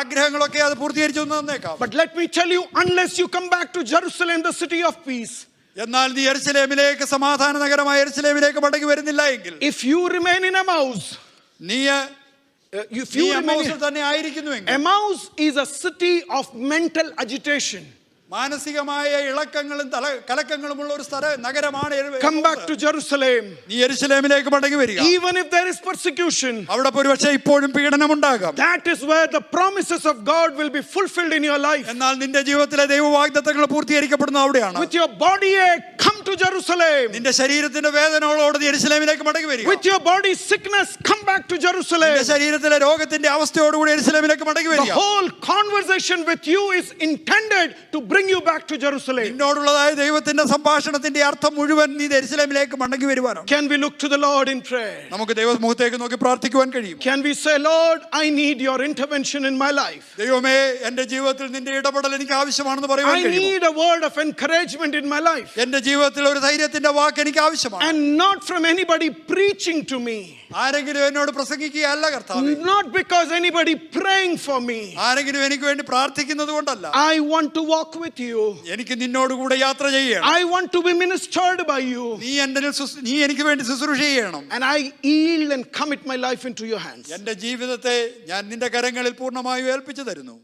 ആഗ്രഹങ്ങളൊക്കെ അത് പൂർത്തീകരിച്ചു തന്നേക്കാം. But let me tell you, unless you come back to Jerusalem, the city of peace, എന്നാൽ നീ യെരൂശലേമിലേക്ക്, സമാധാന നഗരമായ യെരൂശലേമിലേക്ക് മടങ്ങി വരുന്നില്ല എങ്കിൽ, if you remain in Emmaus, തന്നെ ആയിരിക്കുന്നുവെങ്കിൽ, Emmaus is a city of mental agitation. മാനസികമായ ഇളക്കങ്ങളും കലക്കങ്ങളുമുള്ള ഒരു നഗരമാണ്. Come back to Jerusalem. നീ യെരൂശലേമിലേക്ക് മടങ്ങി വരിക. Even if there is persecution, അവിടെ ഒരുപക്ഷേ ഇപ്പോഴും പീഡനമുണ്ടാകാം. that is where the promises of God will be fulfilled in your life. എന്നാൽ നിന്റെ ജീവിതത്തിലെ ദൈവവാഗ്ദത്തങ്ങൾ പൂർത്തീകരിക്കപ്പെടുന്നത് അവിടെയാണ്. With your body ache, come to Jerusalem. നിന്റെ ശരീരത്തിന്റെ വേദനകളോട് നീ യെരൂശലേമിലേക്ക് മടങ്ങി വരിക. With your body sickness, come back to Jerusalem. നിന്റെ ശരീരത്തിലെ രോഗത്തിന്റെ അവസ്ഥയോടുകൂടി യെരൂശലേമിലേക്ക് മടങ്ങി വരിക. The whole conversation with you is intended to bring you back to Jerusalem. നിന്നോടുള്ളതായ ദൈവത്തിന്റെ സംഭാഷണത്തിന്റെ അർത്ഥം മുഴുവൻ നീ യെരൂശലേമിലേക്ക് മടങ്ങി വരുവാനാണ്. Can we look to the Lord in prayer? നമുക്ക് ദൈവമുഖത്തേക്ക് നോക്കി പ്രാർത്ഥിക്കുവാൻ കഴിയും. Can we say, Lord, I need your intervention in my life. ദൈവമേ, എൻ്റെ ജീവിതത്തിൽ നിന്റെ ഇടപെടൽ എനിക്ക് ആവശ്യമാണെന്ന് പറയുവാൻ I കഴിയും. need a word of encouragement in my life. എൻ്റെ ജീവിതത്തിൽ ഒരു ധൈര്യത്തിന്റെ വാക്ക് എനിക്ക് ആവശ്യമാണ്. And not from anybody preaching to me. ആരെങ്കിലും എന്നോട് പ്രസംഗിക്കുകയല്ല കർത്താവേ. Not because anybody praying for me. ആരെങ്കിലും എനിക്ക് വേണ്ടി പ്രാർത്ഥിക്കുന്നത് കൊണ്ടല്ല. I want to walk with you. എനിക്ക് നിന്നോട് കൂടെ യാത്ര ചെയ്യണം. I want to be ministered by you. നീ എനിക്ക് വേണ്ടി ശുശ്രൂഷ ചെയ്യണം. And I yield and commit my life into your hands. എൻ്റെ ജീവിതത്തെ ഞാൻ നിന്റെ കരങ്ങളിൽ പൂർണ്ണമായും ഏൽപ്പിച്ചു തരുന്നു.